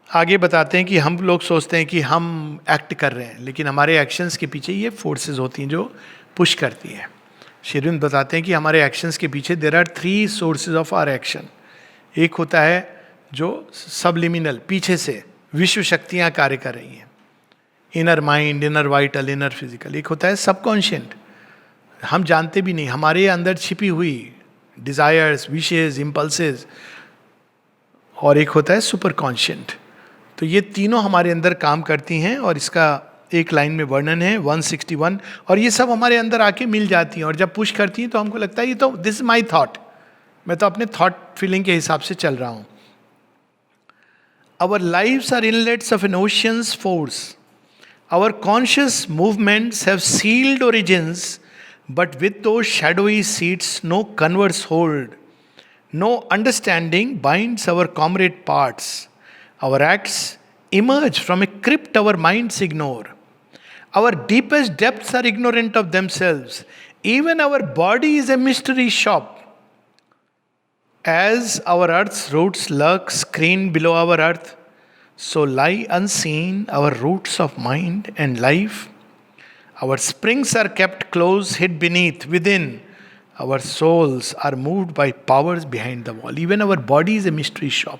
आगे बताते हैं कि हम लोग सोचते हैं कि हम एक्ट कर रहे हैं, लेकिन हमारे एक्शंस के पीछे ये फोर्सेस होती हैं जो पुश करती हैं. श्री अरविंद बताते हैं कि हमारे एक्शंस के पीछे there are 3 sources of our action. एक होता है जो सबलिमिनल, पीछे से विश्व शक्तियाँ कार्य कर रही हैं, inner mind, inner vital, inner physical. एक होता है सबकॉन्शियंट, हम जानते भी नहीं, हमारे अंदर छिपी हुई डिज़ायर्स, विशेज, इम्पल्सेस. और एक होता है सुपर कॉन्शियंट. तो ये तीनों हमारे अंदर काम करती हैं और इसका एक लाइन में वर्णन है 161. और ये सब हमारे अंदर आके मिल जाती हैं और जब पुश करती हैं तो हमको लगता है ये तो दिस इज माई थॉट, मैं तो अपने थॉट फीलिंग के हिसाब से चल रहा हूँ. Our lives are inlets of an ocean's force. Our conscious movements have sealed origins, but with those shadowy seats no converse hold. No understanding binds our comrade parts. Our acts emerge from a crypt our minds ignore. Our deepest depths are ignorant of themselves. Even our body is a mystery shop. As our earth's roots lurk screened below our earth, so lie unseen our roots of mind and life. Our springs are kept close, hid beneath, within. Our souls are moved by powers behind the wall. Even our body is a mystery shop.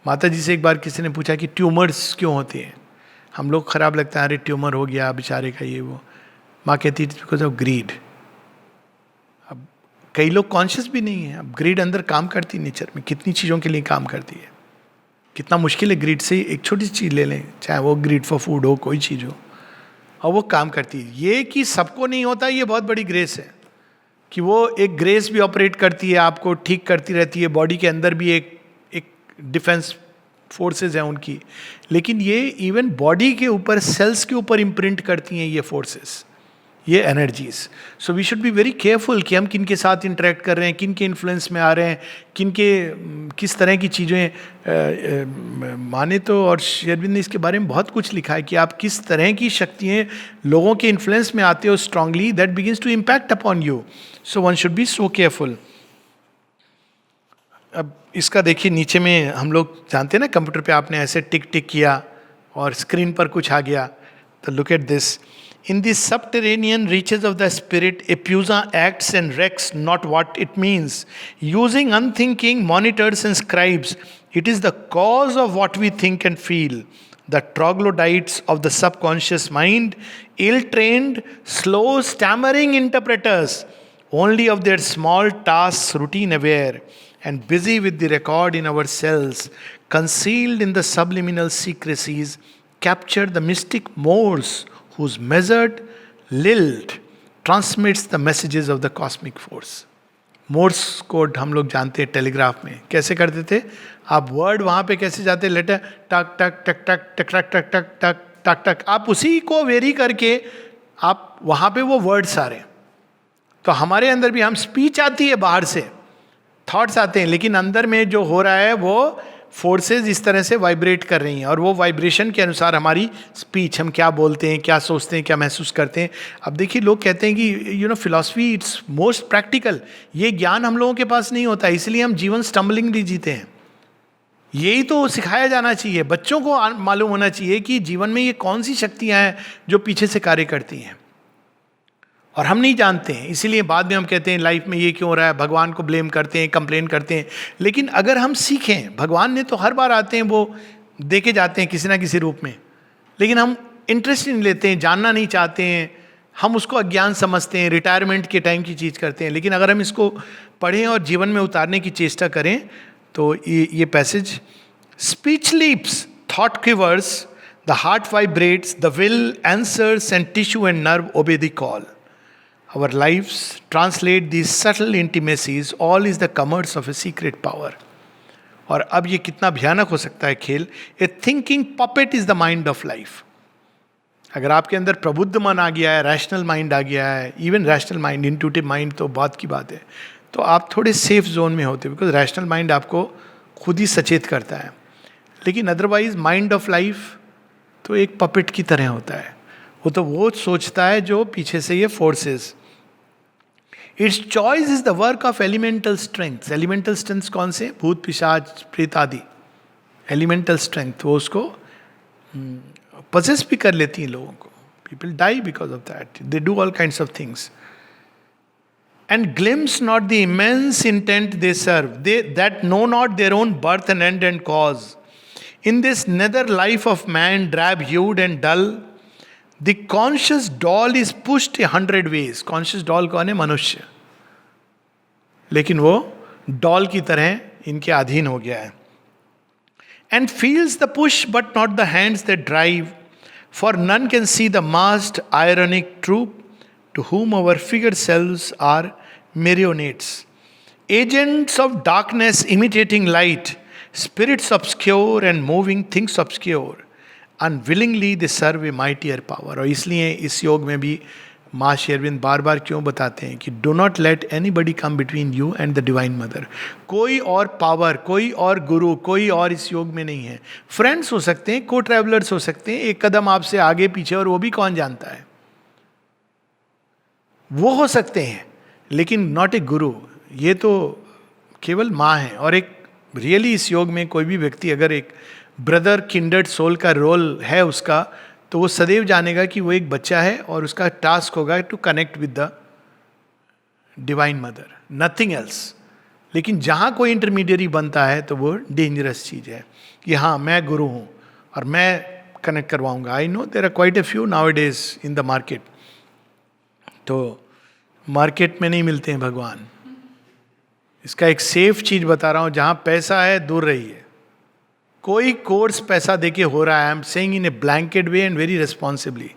माता जी से एक बार किसी ने पूछा कि ट्यूमर्स क्यों होते हैं. हम लोग खराब लगता है, अरे ट्यूमर हो गया बेचारे का ये वो. माँ कहती है बिकॉज ऑफ ग्रीड. अब कई लोग कॉन्शियस भी नहीं है. अब ग्रीड अंदर काम करती है नेचर में, कितनी चीज़ों के लिए काम करती है. कितना मुश्किल है ग्रीड से एक छोटी सी चीज़ ले लें, चाहे वो ग्रीड फॉर फूड हो, कोई चीज़ हो, और वो काम करती है. ये कि सबको नहीं होता, ये बहुत बड़ी ग्रेस है कि वो एक ग्रेस भी ऑपरेट करती है, आपको ठीक करती रहती है. बॉडी के अंदर भी एक डिफेंस फोर्सेस हैं उनकी, लेकिन ये इवन बॉडी के ऊपर, सेल्स के ऊपर इम्प्रिंट करती हैं ये फोर्सेस, ये energies. So we should be very careful कि हम किन के साथ इंटरेक्ट कर रहे हैं, किन के इन्फ्लुएंस में आ रहे हैं, किस तरह की चीज़ें. माने तो और शेरविंद ने इसके बारे में बहुत कुछ लिखा है कि आप किस तरह की शक्तियाँ लोगों के इन्फ्लुएंस में आते हो strongly, that begins to impact upon you. So one should be so careful. अब इसका देखिए नीचे में हम लोग जानते हैं ना, कंप्यूटर पे आपने ऐसे टिक टिक किया और स्क्रीन पर कुछ आ गया. तो look at this. In the subterranean reaches of the spirit, a pusa acts and wrecks not what it means. Using unthinking monitors and scribes, it is the cause of what we think and feel. The troglodytes of the subconscious mind, ill-trained, slow, stammering interpreters, only of their small tasks routine aware, and busy with the record in our cells, concealed in the subliminal secrecies, capture the mystic Morse, whose measured lilt transmits the messages of the cosmic force. Morse code हम लोग जानते हैं टेलीग्राफ में कैसे करते थे. आप वर्ड वहाँ पे कैसे जाते, लेटर टक टक टक टक टक टक टक टक टक टक टक, आप उसी को वेरी करके आप वहाँ पे वो वर्ड्स आ रहे हैं. तो हमारे अंदर भी हम स्पीच आती है बाहर से, थॉट्स आते हैं, लेकिन अंदर में जो हो रहा है वो फोर्सेस इस तरह से वाइब्रेट कर रही हैं, और वो वाइब्रेशन के अनुसार हमारी स्पीच, हम क्या बोलते हैं, क्या सोचते हैं, क्या महसूस करते हैं. अब देखिए लोग कहते हैं कि फिलॉसफी इट्स मोस्ट प्रैक्टिकल. ये ज्ञान हम लोगों के पास नहीं होता, इसलिए हम जीवन स्टम्बलिंगली जीते हैं. यही तो सिखाया जाना चाहिए, बच्चों को मालूम होना चाहिए कि जीवन में ये कौन सी शक्तियाँ हैं जो पीछे से कार्य करती हैं, और हम नहीं जानते हैं. इसीलिए बाद में हम कहते हैं लाइफ में ये क्यों हो रहा है, भगवान को ब्लेम करते हैं, कंप्लेन करते हैं. लेकिन अगर हम सीखें, भगवान ने तो हर बार आते हैं, वो दे के जाते हैं किसी ना किसी रूप में, लेकिन हम इंटरेस्ट नहीं लेते हैं, जानना नहीं चाहते हैं, हम उसको अज्ञान समझते हैं, रिटायरमेंट के टाइम की चीज़ करते हैं. लेकिन अगर हम इसको पढ़ें और जीवन में उतारने की चेष्टा करें तो ये passage, speech leaps, thought quivers, the heart vibrates, the will answers and tissue and nerve obey the call. Our lives translate these subtle intimacies, all is the commerce of a secret power. और अब ये कितना भयानक हो सकता है खेल. A thinking puppet is the mind of life. अगर आपके अंदर प्रबुद्ध मन आ गया है, रैशनल माइंड आ गया है, even rational mind, intuitive mind तो बात की बात है, तो आप थोड़े सेफ जोन में होते, बिकॉज रैशनल माइंड आपको खुद ही सचेत करता है. लेकिन अदरवाइज माइंड ऑफ लाइफ तो एक पपेट की तरह होता है. वो सोचता है जो पीछे से ये forces. It's choice is the work of elemental strength. Elemental strength कौन से, भूत पिशाच प्रेत आदि. एलिमेंटल स्ट्रेंथ वो उसको पजेस भी कर लेती हैं लोगों को. People die because of that. They do all kinds of things and glimpse not the immense intent they serve, they that know not their own birth and end and cause. In this nether life of man, drab-hued and dull, the conscious doll is pushed 100 ways. Conscious doll कौन है, मनुष्य, लेकिन वो डॉल की तरह इनके अधीन हो गया है. And feels the push but not the hands that drive, for none can see the masked ironic troop to whom our figured selves are marionettes. Agents of darkness imitating light, spirits obscure and moving things obscure. Unwillingly they serve a mightier power. और इसलिए इस योग में भी माँ श्री अरविंद बार बार क्यों बताते हैं कि do not let anybody come between you and the divine mother. कोई और पावर, कोई और गुरु, कोई और इस योग में नहीं है. फ्रेंड्स हो सकते हैं, को ट्रैवलर्स हो सकते हैं, एक कदम आपसे आगे पीछे, और वो भी कौन जानता है, वो हो सकते हैं, लेकिन नॉट ए गुरु. ये तो केवल माँ है. और एक रियली इस योग में कोई भी व्यक्ति अगर एक ब्रदर किंडर्ड सोल का रोल है उसका, तो वो सदैव जानेगा कि वो एक बच्चा है और उसका टास्क होगा to connect with the divine mother, nothing else. लेकिन जहाँ कोई इंटरमीडियरी बनता है तो वो डेंजरस चीज़ है कि हाँ मैं गुरु हूँ और मैं कनेक्ट करवाऊँगा. I know there are quite a few nowadays in the market. तो मार्केट में नहीं मिलते हैं भगवान. इसका एक सेफ चीज़ बता रहा हूँ, जहाँ पैसा है दूर रहिए. कोई कोर्स पैसा देके हो रहा है, I am saying in A blanket way and very responsibly.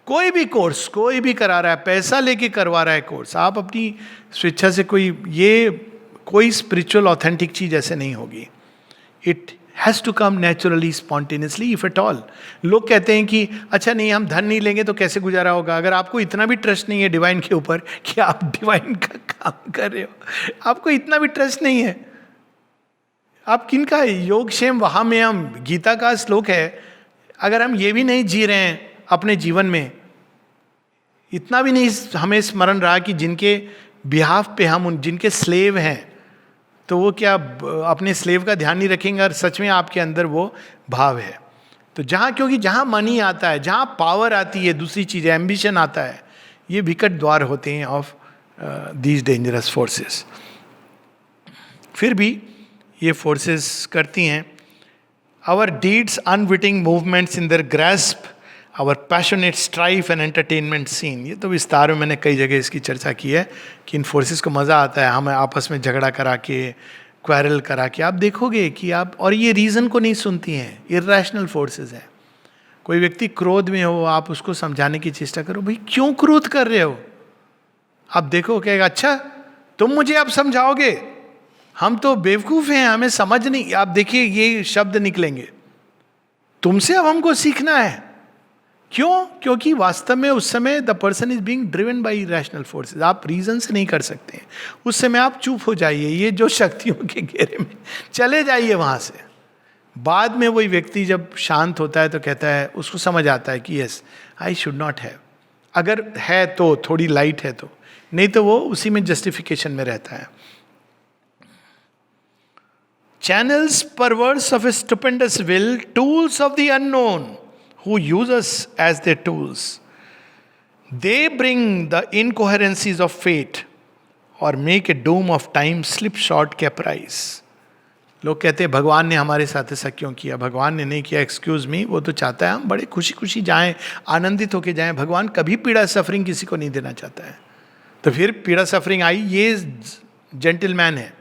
कोई भी कोर्स कोई भी करा रहा है, पैसा लेके करवा रहा है कोर्स, आप अपनी स्वेच्छा से कोई स्पिरिचुअल ऑथेंटिक चीज ऐसे नहीं होगी. It has to come naturally, spontaneously, if at all. लोग कहते हैं कि अच्छा नहीं, हम धन नहीं लेंगे तो कैसे गुजारा होगा. अगर आपको इतना भी ट्रस्ट नहीं है डिवाइन के ऊपर कि आप डिवाइन का काम कर रहे हो, आपको इतना भी ट्रस्ट नहीं है, आप किनका योगक्षेम वहाँ में, हम गीता का श्लोक है, अगर हम ये भी नहीं जी रहे हैं अपने जीवन में, इतना भी नहीं हमें स्मरण रहा कि जिनके बिहाफ पे हम जिनके स्लेव हैं, तो वो क्या अपने स्लेव का ध्यान नहीं रखेंगे और सच में आपके अंदर वो भाव है. तो जहाँ, क्योंकि जहाँ मनी आता है, जहाँ पावर आती है, दूसरी चीज़ एम्बिशन आता है, ये विकट द्वार होते हैं ऑफ दीज डेंजरस फोर्सेस. फिर भी ये फोर्सेस करती हैं. Our deeds unwitting movements in their grasp, our passionate strife and entertainment scene. ये तो विस्तार में मैंने कई जगह इसकी चर्चा की है कि इन फोर्सेस को मज़ा आता है हमें आपस में झगड़ा करा के, क्वारल करा के. आप देखोगे कि आप, और ये रीज़न को नहीं सुनती हैं, इर्रेशनल फोर्सेस हैं. कोई व्यक्ति क्रोध में हो, आप उसको समझाने की चेष्टा करो, भाई क्यों क्रोध कर रहे हो. आप देखो कहेगा अच्छा तुम मुझे अब समझाओगे, हम तो बेवकूफ़ हैं, हमें समझ नहीं. आप देखिए ये शब्द निकलेंगे, तुमसे अब हमको सीखना है. क्यों? क्योंकि वास्तव में उस समय the person is being driven by irrational forces. आप रीजन से नहीं कर सकते. उस समय आप चुप हो जाइए, ये जो शक्तियों के घेरे में चले जाइए वहाँ से. बाद में वही व्यक्ति जब शांत होता है तो कहता है, उसको समझ आता है कि yes I should not have. अगर है तो थोड़ी लाइट है, तो नहीं तो वो उसी में जस्टिफिकेशन में रहता है. Channels perverse of a stupendous will, tools of the unknown, who use us as their tools. They bring the incoherencies of fate or make a doom of time slip short caprice. लोग कहते हैं भगवान ने हमारे साथ ऐसा क्यों किया, भगवान ने नहीं किया. एक्सक्यूज मी, वो तो चाहता है हम बड़े खुशी खुशी जाएं, आनंदित होके जाएं. भगवान कभी पीड़ा सफरिंग किसी को नहीं देना चाहता है. तो फिर पीड़ा सफरिंग आई, ये जेंटलमैन है,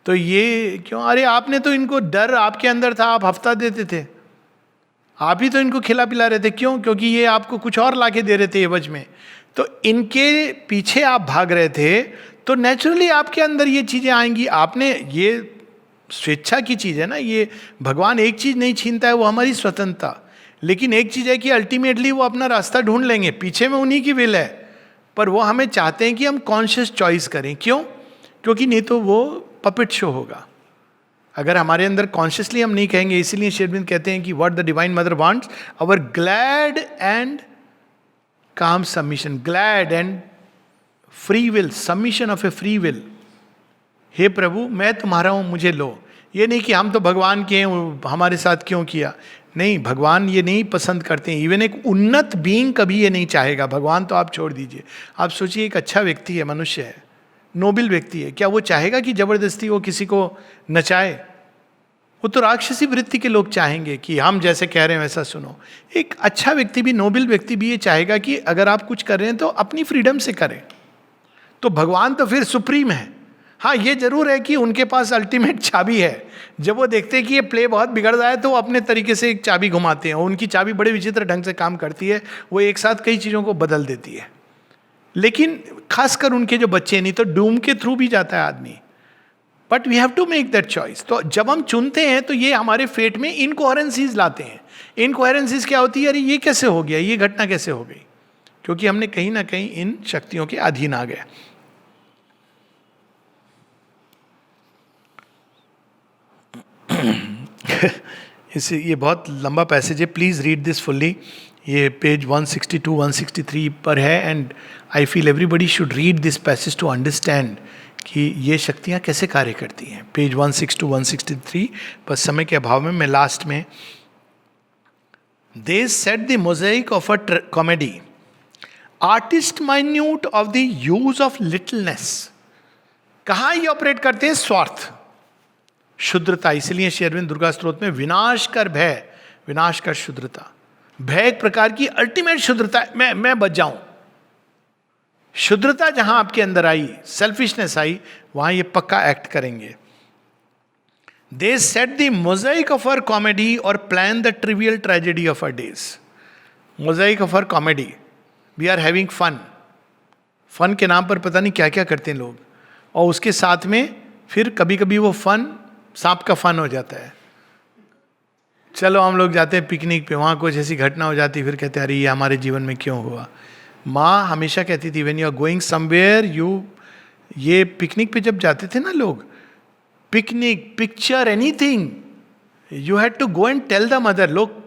तो ये क्यों. अरे आपने तो इनको, डर आपके अंदर था, आप हफ्ता देते थे, आप ही तो इनको खिला पिला रहे थे. क्यों? क्योंकि ये आपको कुछ और लाके दे रहे थे एवज में. तो इनके पीछे आप भाग रहे थे, तो नेचुरली आपके अंदर ये चीज़ें आएंगी. आपने, ये स्वेच्छा की चीज़ है ना, ये भगवान एक चीज़ नहीं छीनता है, वो हमारी स्वतंत्रता. लेकिन एक चीज़ है कि अल्टीमेटली वो अपना रास्ता ढूंढ लेंगे, पीछे में उन्हीं की विल है. पर वो हमें चाहते हैं कि हम कॉन्शियस चॉइस करें. क्यों? क्योंकि नहीं तो वो पपेट शो होगा. अगर हमारे अंदर कॉन्शियसली हम नहीं कहेंगे. इसीलिए श्री अरविंद कहते हैं कि what the divine mother wants, our glad and calm submission. Glad and free will, submission of a free will. हे प्रभु मैं तुम्हारा हूं, मुझे लो. ये नहीं कि हम तो भगवान के हैं, हमारे साथ क्यों किया. नहीं, भगवान ये नहीं पसंद करते हैं. इवन एक उन्नत बीइंग कभी ये नहीं चाहेगा. भगवान तो आप छोड़ दीजिए. आप सोचिए एक अच्छा व्यक्ति है, मनुष्य है, नोबल व्यक्ति है, क्या वो चाहेगा कि जबरदस्ती वो किसी को नचाए. वो तो राक्षसी वृत्ति के लोग चाहेंगे कि हम जैसे कह रहे हैं वैसा सुनो. एक अच्छा व्यक्ति भी, नोबल व्यक्ति भी ये चाहेगा कि अगर आप कुछ कर रहे हैं तो अपनी फ्रीडम से करें. तो भगवान तो फिर सुप्रीम है. हाँ ये जरूर है कि उनके पास अल्टीमेट चाबी है. जब वो देखते हैं कि ये प्ले बहुत बिगड़ रहा है तो वो अपने तरीके से एक चाबी घुमाते हैं. उनकी चाबी बड़े विचित्र ढंग से काम करती है, वो एक साथ कई चीज़ों को बदल देती है. लेकिन खासकर उनके जो बच्चे, नहीं तो डूम के थ्रू भी जाता है आदमी. But we have to make that choice. तो जब हम चुनते हैं तो ये हमारे फेट में इनकोहेरेंसीज लाते हैं. इनकोहेरेंसीज क्या होती है? अरे ये कैसे हो गया, ये घटना कैसे हो गई. क्योंकि हमने कहीं ना कहीं इन शक्तियों के अधीन आ गए. इसे, ये बहुत लंबा पैसेज है, प्लीज रीड दिस फुल्ली. ये पेज 162 163 पर है. And I feel everybody should read this passage to understand कि ये शक्तियाँ कैसे कार्य करती हैं. पेज 162 163 पर समय के अभाव में मैं लास्ट में, they set the mosaic of a comedy, artist minute of the use of littleness. कहाँ ये ऑपरेट करते हैं? स्वार्थ, शुद्रता. इसलिए श्री अरविंद दुर्गा स्तोत्र में विनाश कर भय, विनाश कर शुद्रता. भय एक प्रकार की अल्टीमेट शुद्रता है, मैं बच जाऊं. शुद्रता जहां आपके अंदर आई, सेल्फिशनेस आई, वहां ये पक्का एक्ट करेंगे. They set the mosaic of our comedy और plan the trivial tragedy of our days. Mosaic of our comedy, we are having fun. Fun के नाम पर पता नहीं क्या क्या करते हैं लोग, और उसके साथ में फिर कभी कभी वो फन सांप का फन हो जाता है. चलो हम लोग जाते हैं पिकनिक पे, वहाँ कुछ ऐसी घटना हो जाती है, फिर कहते हैं अरे ये हमारे जीवन में क्यों हुआ. माँ हमेशा कहती थी when you are going somewhere you, ये पिकनिक पे जब जाते थे ना लोग, picnic, picture, anything, you had to go and tell the mother. लोग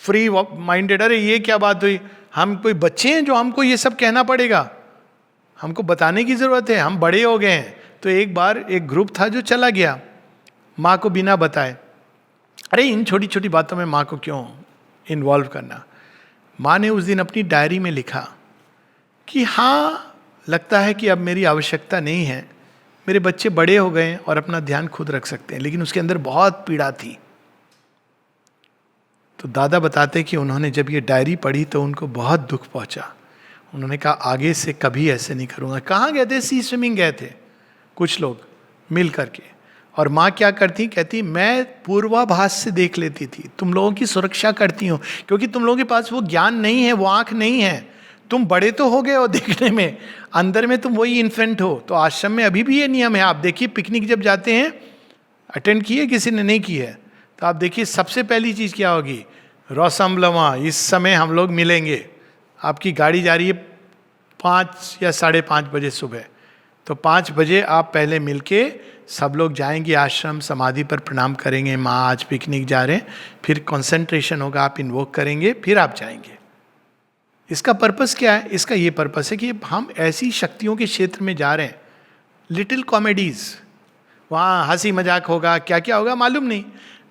फ्री माइंडेड, अरे ये क्या बात हुई, हम कोई बच्चे हैं जो हमको ये सब कहना पड़ेगा, हमको बताने की जरूरत है, हम बड़े हो गए हैं. तो एक बार एक ग्रुप था जो चला गया माँ को बिना बताए. अरे इन छोटी छोटी बातों में माँ को क्यों इन्वॉल्व करना. माँ ने उस दिन अपनी डायरी में लिखा कि हाँ लगता है कि अब मेरी आवश्यकता नहीं है, मेरे बच्चे बड़े हो गए और अपना ध्यान खुद रख सकते हैं. लेकिन उसके अंदर बहुत पीड़ा थी. तो दादा बताते कि उन्होंने जब ये डायरी पढ़ी तो उनको बहुत दुख पहुंचा. उन्होंने कहा आगे से कभी ऐसे नहीं करूँगा. कहाँ गए थे? सी स्विमिंग गए थे कुछ लोग मिल करके. और माँ क्या करती, कहती मैं पूर्वाभास से देख लेती थी, तुम लोगों की सुरक्षा करती हूँ, क्योंकि तुम लोगों के पास वो ज्ञान नहीं है, वो आँख नहीं है. तुम बड़े तो हो गए हो देखने में, अंदर में तुम वही इन्फेंट हो. तो आश्रम में अभी भी ये नियम है. आप देखिए पिकनिक जब जाते हैं, अटेंड किए किसी ने नहीं की है, तो आप देखिए सबसे पहली चीज़ क्या होगी, रौसमलवा इस समय हम लोग मिलेंगे. आपकी गाड़ी जा रही है 5 या 5:30 बजे सुबह, तो 5 बजे आप पहले मिलके सब लोग जाएंगे आश्रम, समाधि पर प्रणाम करेंगे, माँ आज पिकनिक जा रहे हैं. फिर कंसंट्रेशन होगा, आप इन्वोक करेंगे, फिर आप जाएंगे. इसका पर्पस क्या है? इसका ये पर्पस है कि हम ऐसी शक्तियों के क्षेत्र में जा रहे हैं, लिटिल कॉमेडीज, वहाँ हंसी मजाक होगा, क्या क्या होगा मालूम नहीं,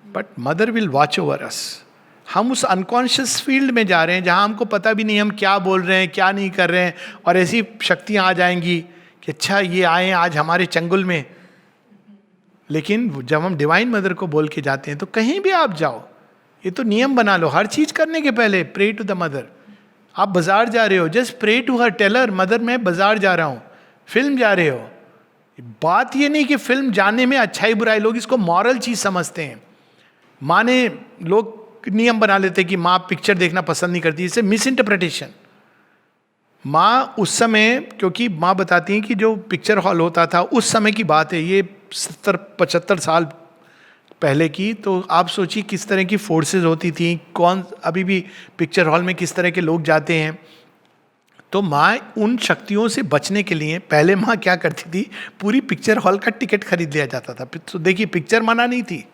but mother will watch over us. हम उस अनकॉन्शियस फील्ड में जा रहे हैं जहाँ हमको पता भी नहीं हम क्या बोल रहे हैं, क्या नहीं कर रहे हैं, और ऐसी शक्तियाँ आ जाएंगी कि अच्छा ये आए आज हमारे चंगुल में. लेकिन जब हम डिवाइन मदर को बोल के जाते हैं, तो कहीं भी आप जाओ, ये तो नियम बना लो, हर चीज करने के पहले प्रे टू द मदर. आप बाजार जा रहे हो, just pray to her, tell her mother मैं बाजार जा रहा हूँ. फिल्म जा रहे हो, बात ये नहीं कि फिल्म जाने में अच्छाई बुराई, लोग इसको मॉरल चीज समझते हैं. माँ ने, लोग नियम बना लेते हैं कि माँ पिक्चर देखना पसंद नहीं करती, इससे मिस इंटरप्रिटेशन. माँ उस समय, क्योंकि माँ बताती हैं कि जो पिक्चर हॉल होता था उस समय की बात है, ये 70-75 साल पहले की, तो आप सोचिए किस तरह की फोर्सेस होती थी, कौन अभी भी पिक्चर हॉल में किस तरह के लोग जाते हैं. तो माँ उन शक्तियों से बचने के लिए पहले माँ क्या करती थी, पूरी पिक्चर हॉल का टिकट खरीद लिया जाता था. तो देखिए पिक्चर मना नहीं थी,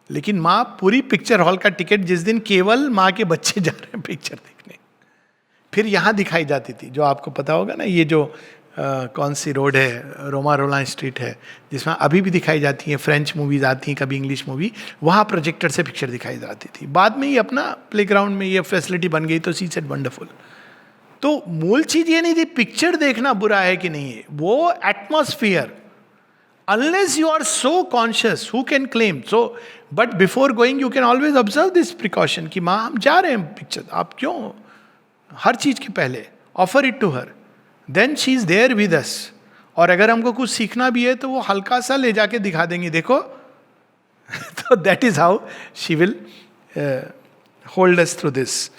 लेकिन माँ पूरी पिक्चर हॉल का टिकट, जिस दिन केवल माँ के बच्चे जा रहे हैं पिक्चर देखने, फिर यहाँ दिखाई जाती थी. जो आपको पता होगा ना, ये जो कौन सी रोड है, रोमा रोला स्ट्रीट है, जिसमें अभी भी दिखाई जाती हैं फ्रेंच मूवीज आती हैं, कभी इंग्लिश मूवी, वहाँ प्रोजेक्टर से पिक्चर दिखाई जाती थी. बाद में ये अपना प्लेग्राउंड में ये फैसिलिटी बन गई, तो शी सेड वंडरफुल. तो मूल चीज ये नहीं थी पिक्चर देखना बुरा है कि नहीं है, वो atmosphere. Unless you are so conscious, who can claim? So, but before going, you can always observe this precaution कि माँ हम जा रहे हैं पिक्चर, आप क्यों, हर चीज के पहले offer it to her, then she is there with us. और अगर हमको कुछ सीखना भी है तो वो हल्का सा ले जाके दिखा देंगे, देखो. तो that is how she will hold us through this.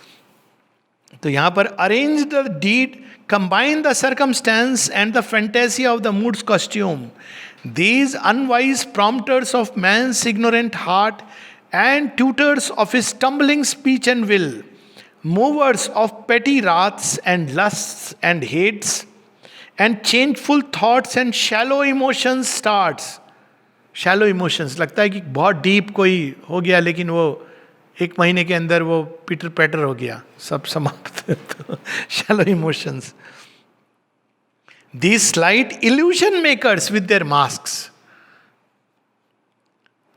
तो यहाँ पर arrange the deed, combine the circumstance and the fantasy of the mood's costume. These unwise prompters of man's ignorant heart and tutors of his stumbling speech and will, movers of petty wraths and lusts and hates and changeful thoughts and shallow emotions starts. Shallow emotions, लगता है कि बहुत डीप कोई हो गया, लेकिन वो 1 महीने के अंदर वो पीटर पैटर हो गया, सब समाप्त. तो shallow emotions. These slight illusion makers with their masks,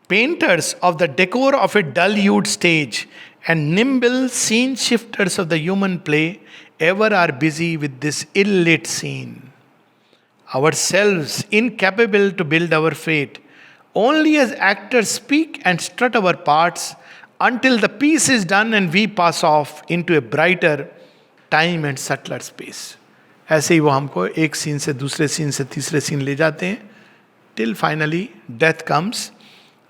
painters of the decor of a dull-hued stage, and nimble scene shifters of the human play, ever are busy with this ill-lit scene. Ourselves incapable to build our fate, only as actors speak and strut our parts until the piece is done and we pass off into a brighter time and subtler space. ऐसे ही वो हमको एक सीन से दूसरे सीन से तीसरे सीन ले जाते हैं, till finally death comes.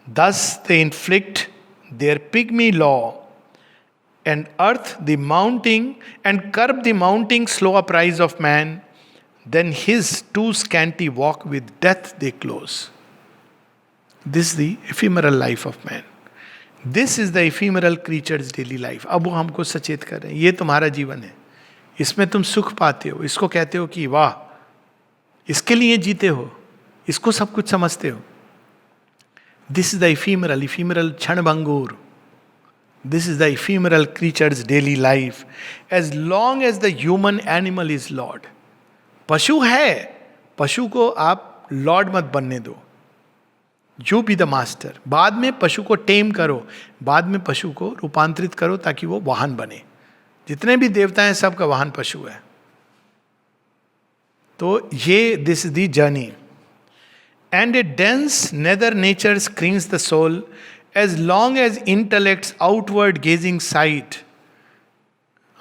Thus they inflict their pygmy law and earth the mounting and curb the mounting slow uprise of man. Then his too scanty walk with death they close. This is the ephemeral life of man. This is the ephemeral creature's daily life. अब वो हमको सचेत कर रहे हैं, ये तुम्हारा जीवन है, इसमें तुम सुख पाते हो, इसको कहते हो कि वाह, इसके लिए जीते हो, इसको सब कुछ समझते हो. This is the ephemeral क्षणभंगुर. This is the ephemeral creature's daily life. As long as the human animal is Lord. पशु है, पशु को आप लॉर्ड मत बनने दो. You be the master. बाद में पशु को टेम करो, बाद में पशु को रूपांतरित करो ताकि वो वाहन बने. जितने भी देवता हैं सबका वाहन पशु है. तो ये this is the journey. And a dense nether nature screens the soul as long as intellect's outward gazing sight.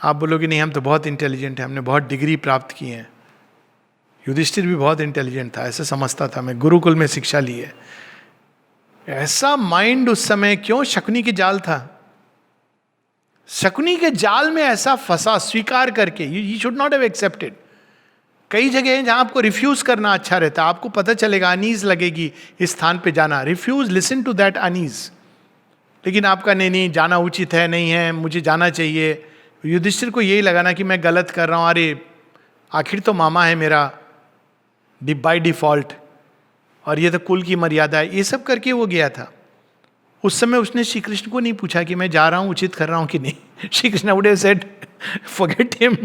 आप बोलोगे नहीं हम तो बहुत इंटेलिजेंट हैं, हमने बहुत डिग्री प्राप्त की है. युधिष्ठिर भी बहुत इंटेलिजेंट था, ऐसा समझता था, मैं गुरुकुल में शिक्षा ली है. ऐसा माइंड उस समय क्यों? शकुनी के जाल था. शकुनी के जाल में ऐसा फंसा स्वीकार करके. You should not have accepted. कई जगह हैं जहां आपको रिफ्यूज करना अच्छा रहता है, आपको पता चलेगा अनीज लगेगी इस स्थान पे जाना. Refuse, listen to that unease. लेकिन आपका नहीं नहीं जाना उचित है, नहीं है, मुझे जाना चाहिए. युधिष्ठिर को यही लगाना कि मैं गलत कर रहा हूं, अरे आखिर तो मामा है मेरा बाय डिफॉल्ट, और ये तो कुल की मर्यादा है. ये सब करके वो गया था. उस समय उसने श्री कृष्ण को नहीं पूछा कि मैं जा रहा हूं उचित कर रहा हूं कि नहीं. Shri Krishna would have said forget him,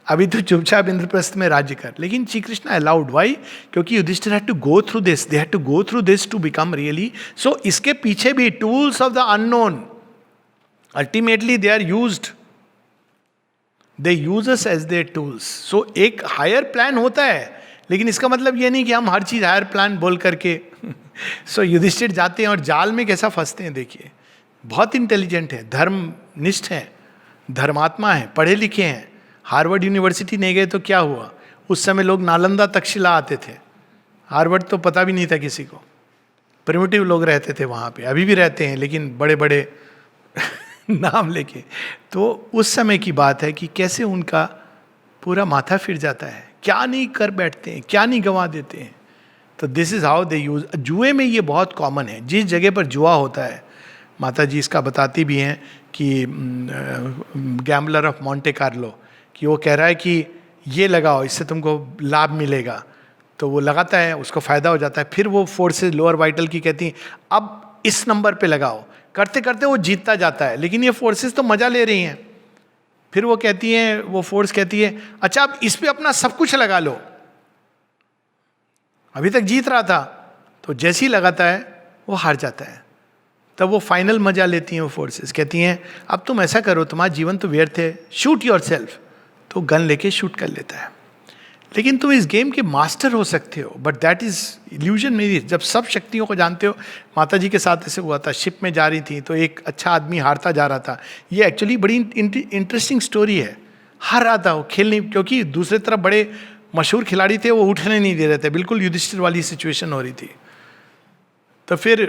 अभी तो चुपचाप इंद्रप्रस्थ में राज्य कर. लेकिन श्री कृष्ण अलाउड. व्हाई? क्योंकि Yudhishthir had to go through this, they had to go through this to become really. So इसके पीछे भी tools of the unknown, ultimately they are used, they use us as their tools. So एक हायर प्लान होता है, लेकिन इसका मतलब ये नहीं कि हम हर चीज हायर प्लान बोल करके. सो युधिष्ठिर जाते हैं और जाल में कैसा फंसते हैं देखिए. बहुत इंटेलिजेंट है, धर्मनिष्ठ है, धर्मात्मा है, पढ़े लिखे हैं. हार्वर्ड यूनिवर्सिटी नहीं गए तो क्या हुआ? उस समय लोग नालंदा तक्षशिला आते थे. हार्वर्ड तो पता भी नहीं था किसी को. प्रिमिटिव लोग रहते थे वहाँ पे, अभी भी रहते हैं, लेकिन बड़े बड़े नाम लेके. तो उस समय की बात है कि कैसे उनका पूरा माथा फिर जाता है, क्या नहीं कर बैठते हैं, क्या नहीं गंवा देते हैं. तो this is how they use. जुए में ये बहुत कॉमन है. जिस जगह पर जुआ होता है, माता जी इसका बताती भी हैं कि गैम्बलर ऑफ मॉन्टे कार्लो, कि वो कह रहा है कि ये लगाओ, इससे तुमको लाभ मिलेगा. तो वो लगाता है, उसको फायदा हो जाता है. फिर वो फोर्सेस लोअर वाइटल की कहती हैं अब इस नंबर पे लगाओ. करते करते वो जीतता जाता है, लेकिन ये फोर्सेस तो मजा ले रही हैं. फिर वो कहती है, वो फोर्स कहती है अच्छा अब इस पे अपना सब कुछ लगा लो. अभी तक जीत रहा था, तो जैसे ही लगाता है वो हार जाता है. तब वो फाइनल मजा लेती हैं वो फोर्सेस. कहती हैं अब तुम ऐसा करो, तुम्हारा जीवन तो व्यर्थ है, शूट योरसेल्फ. तो गन लेके शूट कर लेता है. लेकिन तुम इस गेम के मास्टर हो सकते हो, बट दैट इज इल्यूजन. मेरी जब सब शक्तियों को जानते हो. माता जी के साथ ऐसे हुआ था, शिप में जा रही थी तो एक अच्छा आदमी हारता जा रहा था. ये एक्चुअली बड़ी इंटरेस्टिंग स्टोरी है. हार रहा था वो, खेल नहीं, क्योंकि दूसरे तरफ बड़े मशहूर खिलाड़ी थे, वो उठने नहीं दे रहे थे. बिल्कुल युधिष्ठिर वाली सिचुएशन हो रही थी. तो फिर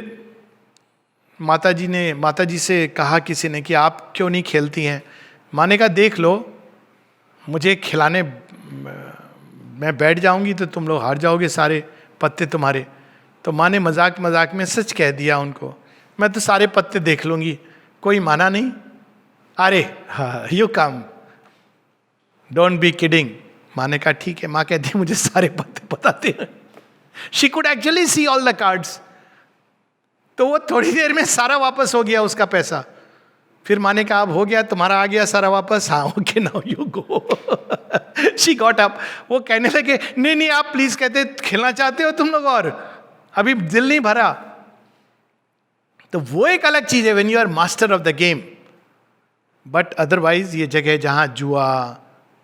माता जी से कहा किसी ने कि आप क्यों नहीं खेलती हैं. माँ ने कहा देख लो, मुझे खिलाने मैं बैठ जाऊंगी तो तुम लोग हार जाओगे, सारे पत्ते तुम्हारे. तो माँ ने मजाक मजाक में सच कह दिया उनको, मैं तो सारे पत्ते देख लूंगी. कोई माना नहीं. अरे हाँ, you come, don't be kidding. माँ ने कहा ठीक है। माँ कहती मुझे सारे पत्ते बताते हैं। She could actually see all the cards. तो वो थोड़ी देर में सारा वापस हो गया उसका पैसा। फिर माँ ने कहा अब हो गया तुम्हारा, आ गया सारा वापस? हाँ, okay now you go. She got up. वो कहने लगे नहीं नहीं आप प्लीज, कहते खेलना चाहते हो तुम लोग और अभी दिल नहीं भरा। तो वो एक अलग चीज है when you are master of the game. But otherwise ये जगह जहां जुआ,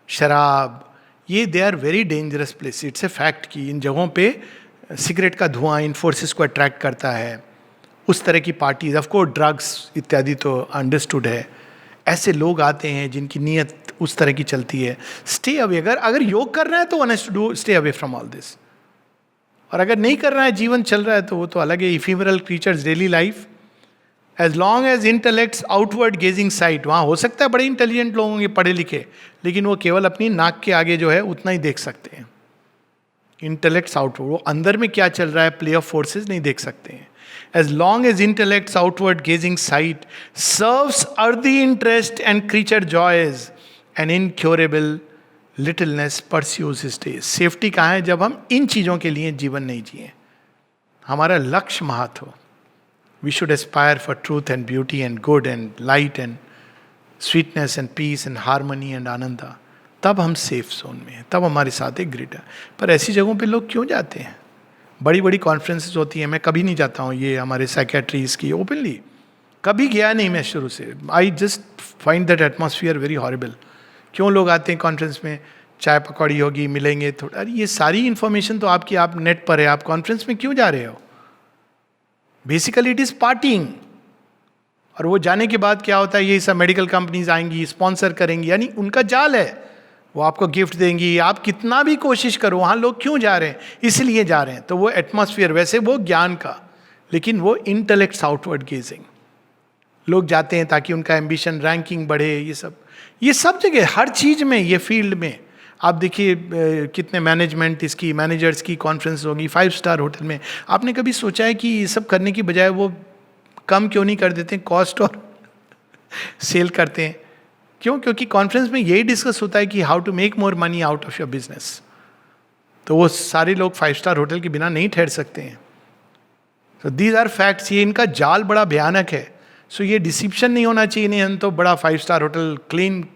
शराब, ये they are very dangerous place. It's a fact कि इन जगहों पे सिगरेट का धुआं इन फोर्सेस को अट्रैक्ट करता है। उस तरह की पार्टीज, ऑफ कोर्स ड्रग्स इत्यादि तो अंडरस्टूड है। ऐसे लोग आते हैं जिनकी नीयत उस तरह की चलती है। Stay away. अगर योग कर रहा है तो one has to do stay away from all this. और अगर नहीं कर रहा है, जीवन चल रहा है, तो वो तो अलग है। Ephemeral creatures, daily life. As long as intellect's outward gazing sight, वहाँ हो सकता है बड़े इंटेलिजेंट लोग होंगे, पढ़े लिखे, लेकिन वो केवल अपनी नाक के आगे जो है उतना ही देख सकते हैं। इंटेलेक्ट्स आउटवर्ड, वो अंदर में क्या चल रहा है, प्ले ऑफ फोर्सेस नहीं देख सकते हैं। As long as intellect's outward gazing sight serves earthly interest and creature joys, an incurable littleness pursues his days. Safety कहाँ है? जब हम इन चीज़ों के लिए जीवन नहीं जिए, हमारा लक्ष्य महत हो। We should aspire for truth and beauty and good and light and sweetness and peace and harmony and Ananda. तब हम सेफ जोन में हैं, तब हमारे साथ एक ग्रिड है। पर ऐसी जगहों पे लोग क्यों जाते हैं? बड़ी बड़ी कॉन्फ्रेंसेस होती हैं, मैं कभी नहीं जाता हूँ। ये हमारे साइकेट्रीज की ओपनली कभी गया नहीं मैं शुरू से। I just find that atmosphere very horrible. क्यों लोग आते हैं कॉन्फ्रेंस में? चाय पकौड़ी होगी, मिलेंगे थोड़ा। अरे ये सारी इन्फॉर्मेशन तो आपकी, आप नेट पर है, आप कॉन्फ्रेंस में क्यों जा रहे हो? Basically it is parting. और वो जाने के बाद क्या होता है, ये सब मेडिकल कंपनीज आएंगी, स्पॉन्सर करेंगी, यानी उनका जाल है। वो आपको गिफ्ट देंगी, आप कितना भी कोशिश करो। वहाँ लोग क्यों जा रहे हैं? इसलिए जा रहे हैं। तो वो एटमॉस्फेयर, वैसे वो ज्ञान का, लेकिन वो इंटेलेक्ट्स आउटवर्ड गेजिंग। लोग जाते हैं ताकि उनका एम्बिशन, रैंकिंग बढ़े। ये सब जगह, हर चीज़ में, ये फील्ड में आप देखिए कितने मैनेजमेंट इसकी, मैनेजर्स की कॉन्फ्रेंस होगी 5 स्टार होटल में। आपने कभी सोचा है कि ये सब करने की बजाय वो कम क्यों नहीं कर देते हैं कॉस्ट और सेल करते हैं? क्यों? क्योंकि कॉन्फ्रेंस में यही डिस्कस होता है कि how to make more money out of your business. तो वो सारे लोग 5 स्टार होटल के बिना नहीं ठहर सकते हैं। तो दीज आर फैक्ट्स। ये इनका जाल बड़ा भयानक है। सो ये डिसिप्शन नहीं होना चाहिए। नहीं, हम तो बड़ा 5 स्टार होटल, क्लीन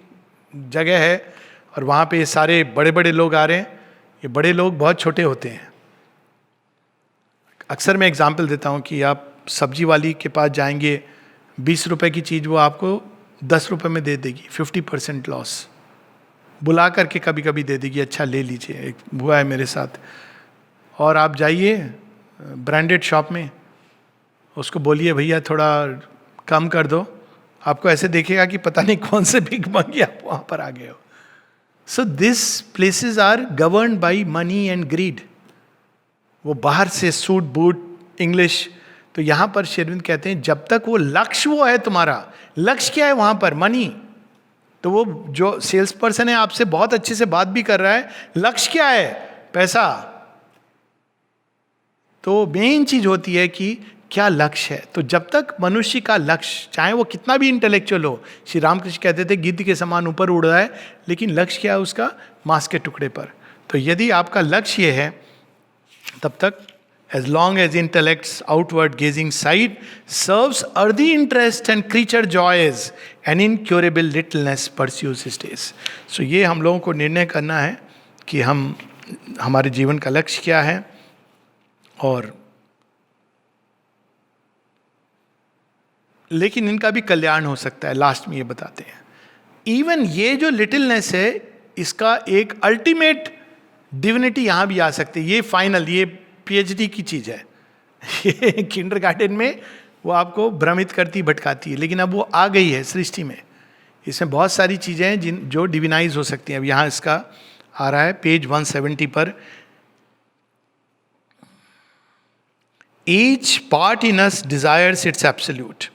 जगह है, और वहाँ पे ये सारे बड़े बड़े लोग आ रहे हैं। ये बड़े लोग बहुत छोटे होते हैं। अक्सर मैं एग्जाम्पल देता हूँ कि आप सब्जी वाली के पास जाएंगे, 20 रुपए की चीज़ वो आपको 10 रुपए में दे देगी, 50% लॉस। बुला करके कभी कभी दे देगी, अच्छा ले लीजिए। एक हुआ है मेरे साथ। और आप जाइए ब्रांडेड शॉप में, उसको बोलिए भैया थोड़ा कम कर दो, आपको ऐसे देखेगा कि पता नहीं कौन से भीख मांगी आप वहाँ पर आ गए हो। So this places are governed by money and greed. वो बाहर से सूट बूट इंग्लिश। तो यहाँ पर शेरविंद कहते हैं जब तक वो लक्ष्य वो है तुम्हारा, लक्ष्य क्या है वहाँ पर? मनी। तो वो जो सेल्स पर्सन है आपसे बहुत अच्छे से बात भी कर रहा है, लक्ष्य क्या है? पैसा। तो मेन चीज होती है कि क्या लक्ष्य है। तो जब तक मनुष्य का लक्ष्य, चाहे वो कितना भी इंटेलेक्चुअल हो, श्री रामकृष्ण कहते थे गिद्ध के समान ऊपर उड़ रहा है, लेकिन लक्ष्य क्या है उसका? मांस के टुकड़े पर। तो यदि आपका लक्ष्य ये है, तब तक as long as intellect's outward gazing sight serves earthly interest and creature joys, an incurable littleness pursues his days. So ये हम लोगों को निर्णय करना है कि हमारे जीवन का लक्ष्य क्या है। और लेकिन इनका भी कल्याण हो सकता है। लास्ट में ये बताते हैं, इवन ये जो लिटिलनेस है, इसका एक अल्टीमेट डिविनिटी यहाँ भी आ सकती है। ये फाइनल, ये PhD की चीज़ है। ये किंडरगार्टन में वो आपको भ्रमित करती, भटकाती है, लेकिन अब वो आ गई है सृष्टि में। इसमें बहुत सारी चीज़ें हैं जो डिविनाइज हो सकती हैं। अब यहाँ इसका आ रहा है पेज 170 पर। Each part in us desires its absolute,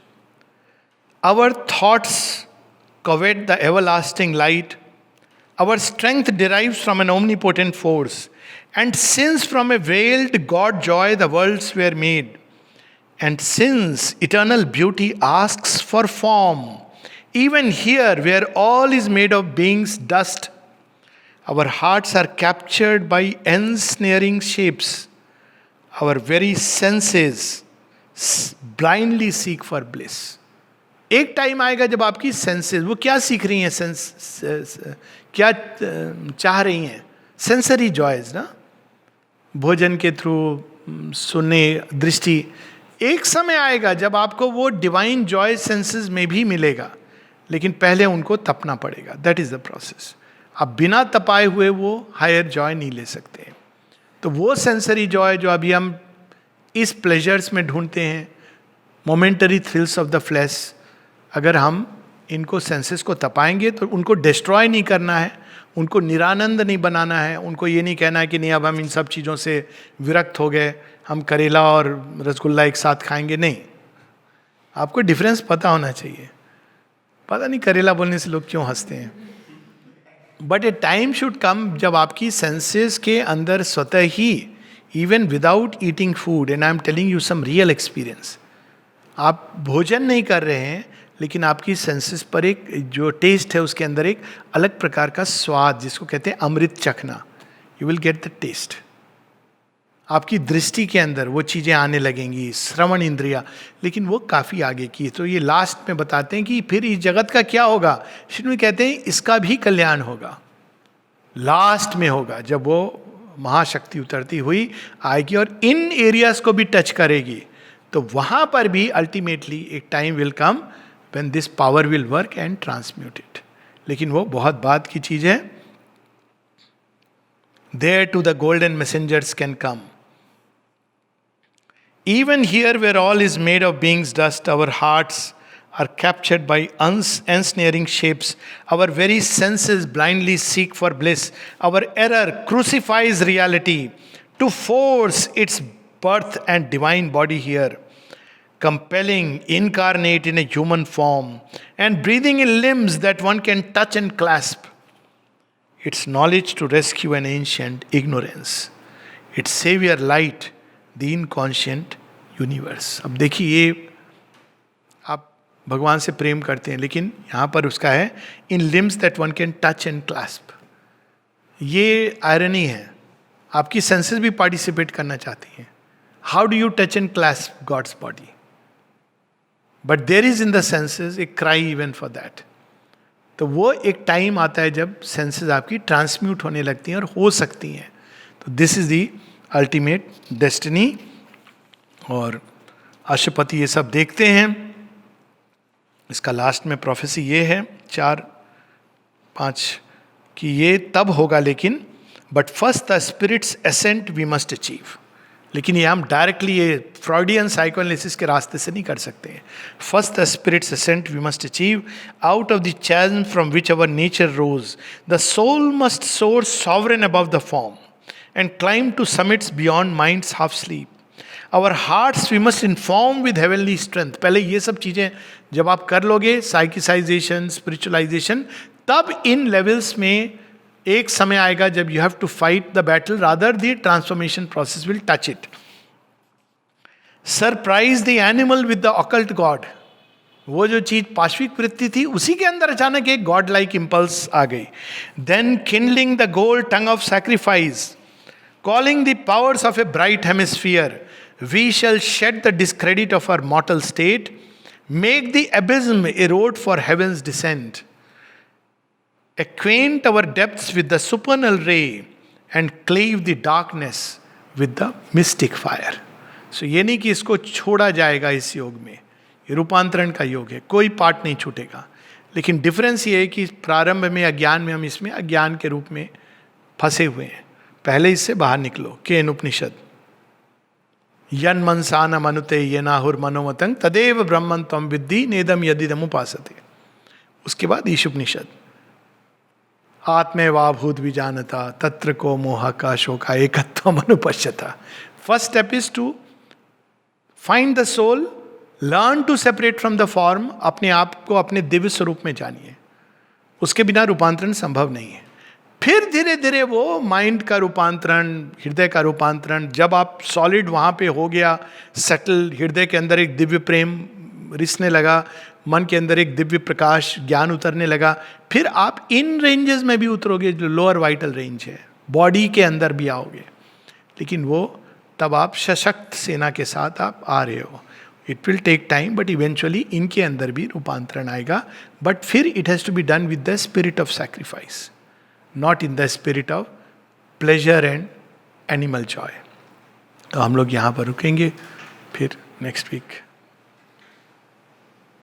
our thoughts covet the everlasting light, our strength derives from an omnipotent force, and since from a veiled God joy the worlds were made, and since eternal beauty asks for form, Even here, where all is made of being's dust, our hearts are captured by ensnaring shapes. Our very senses blindly seek for bliss. एक टाइम आएगा जब आपकी सेंसेस, वो क्या सीख रही हैं, क्या चाह रही हैं? सेंसरी जॉयज ना, भोजन के थ्रू, सुनने, दृष्टि. एक समय आएगा जब आपको वो डिवाइन जॉय सेंसेस में भी मिलेगा, लेकिन पहले उनको तपना पड़ेगा. That is the process. आप बिना तपाए हुए वो हायर जॉय नहीं ले सकते. तो वो सेंसरी जॉय जो अभी हम इस प्लेजर्स में ढूंढते हैं, momentary thrills of the flash, अगर हम इनको सेंसेस को तपाएंगे तो उनको डिस्ट्रॉय नहीं करना है, उनको निरानंद नहीं बनाना है, उनको ये नहीं कहना है कि नहीं अब हम इन सब चीज़ों से विरक्त हो गए, हम करेला और रसगुल्ला एक साथ खाएंगे. नहीं, आपको डिफरेंस पता होना चाहिए. पता नहीं करेला बोलने से लोग क्यों हंसते हैं. But a time should come जब आपकी सेंसेस के अंदर स्वतः ही, even without eating food, and I am telling you some real experience, आप भोजन नहीं कर रहे हैं लेकिन आपकी सेंसेस पर एक जो टेस्ट है उसके अंदर एक अलग प्रकार का स्वाद, जिसको कहते हैं अमृत चखना, you will get the taste. आपकी दृष्टि के अंदर वो चीज़ें आने लगेंगी, श्रवण इंद्रिया, लेकिन वो काफ़ी आगे की. तो ये लास्ट में बताते हैं कि फिर इस जगत का क्या होगा. श्री में कहते हैं इसका भी कल्याण होगा, लास्ट में होगा, जब वो महाशक्ति उतरती हुई आएगी और इन एरियाज को भी टच करेगी. तो वहाँ पर भी अल्टीमेटली एक time will come when this power will work and transmute it. लेकिन वो बहुत बात की चीज है. There too the golden messengers can come. Even here where all is made of being's dust, our hearts are captured by ensnaring shapes. Our very senses blindly seek for bliss. Our error crucifies reality to force its birth and divine body here, compelling incarnate in a human form and breathing in limbs that one can touch and clasp. Its knowledge to rescue an ancient ignorance. Its savior light, the inconscient universe. अब देखिए, ये आप भगवान से प्रेम करते हैं, लेकिन यहाँ पर उसका है in limbs that one can touch and clasp. ये आयरनी है, आपकी सेंसेस भी पार्टिसिपेट करना चाहती हैं. How do you touch and clasp God's body? But there is in the senses a cry even for that. तो वो एक टाइम आता है जब सेंसेस आपकी ट्रांसम्यूट होने लगती हैं और हो सकती हैं. तो this is the ultimate destiny. और अशुपति ये सब देखते हैं. इसका लास्ट में प्रोफेसी ये है 4-5 कि ये तब होगा, लेकिन but first the spirit's ascent we must achieve. लेकिन ये हम डायरेक्टली ये फ्रॉइडियन साइकोएनालिसिस के रास्ते से नहीं कर सकते हैं. First the spirit's ascent we must achieve out of the chasm from which our nature rose. The soul must soar sovereign above the form and climb to summits beyond mind's half sleep. Our hearts we must inform with heavenly strength. पहले ये सब चीज़ें जब आप कर लोगे, साइकिसाइजेशन, स्पिरिचुअलाइजेशन, तब इन लेवल्स में एक समय आएगा जब you have to fight the battle, rather the transformation process will touch it. Surprise the animal with the occult god. वो जो चीज पाश्विक वृत्ति थी, उसी के अंदर अचानक एक गॉड लाइक इंपल्स आ गई. Then kindling the gold tongue of sacrifice, calling the powers of a bright hemisphere, we shall shed the discredit of our mortal state, make the abysm a road for heaven's descent, acquaint our depths with the supernal ray and cleave the darkness with the mystic fire. So ये नहीं कि इसको छोड़ा जाएगा इस योग में, ये रूपांतरण का योग है, कोई पार्ट नहीं छूटेगा. लेकिन डिफरेंस ये है कि प्रारंभ में अज्ञान में हम इसमें अज्ञान के रूप में फंसे हुए हैं. पहले इससे बाहर निकलो. केन उपनिषद, यन मनसान मनुते ये नाहुर मनोमतंग तदेव ब्रह्मन तम विद्धि नेदम यदिदम उपासते. उसके बाद ईश उपनिषद, आत्मेवाभूत विजानता तत्र को मोह का शोका एकत्व अनुपश्यता. First step is to find the soul, learn to separate from the form. अपने आप को अपने दिव्य स्वरूप में जानिए, उसके बिना रूपांतरण संभव नहीं है. फिर धीरे धीरे वो माइंड का रूपांतरण, हृदय का रूपांतरण, जब आप सॉलिड वहाँ पे हो गया, सेटल, हृदय के अंदर एक दिव्य प्रेम रिसने लगा, मन के अंदर एक दिव्य प्रकाश, ज्ञान उतरने लगा, फिर आप इन रेंजेस में भी उतरोगे जो लोअर वाइटल रेंज है, बॉडी के अंदर भी आओगे। लेकिन वो तब आप सशक्त सेना के साथ आप आ रहे हो। It will take time, but eventually इनके अंदर भी रूपांतरण आएगा। बट फिर it has to be done with the spirit of sacrifice, not in the spirit of pleasure and animal joy. तो हम लोग यहाँ पर रुकेंगे, फिर नेक्स्ट वीक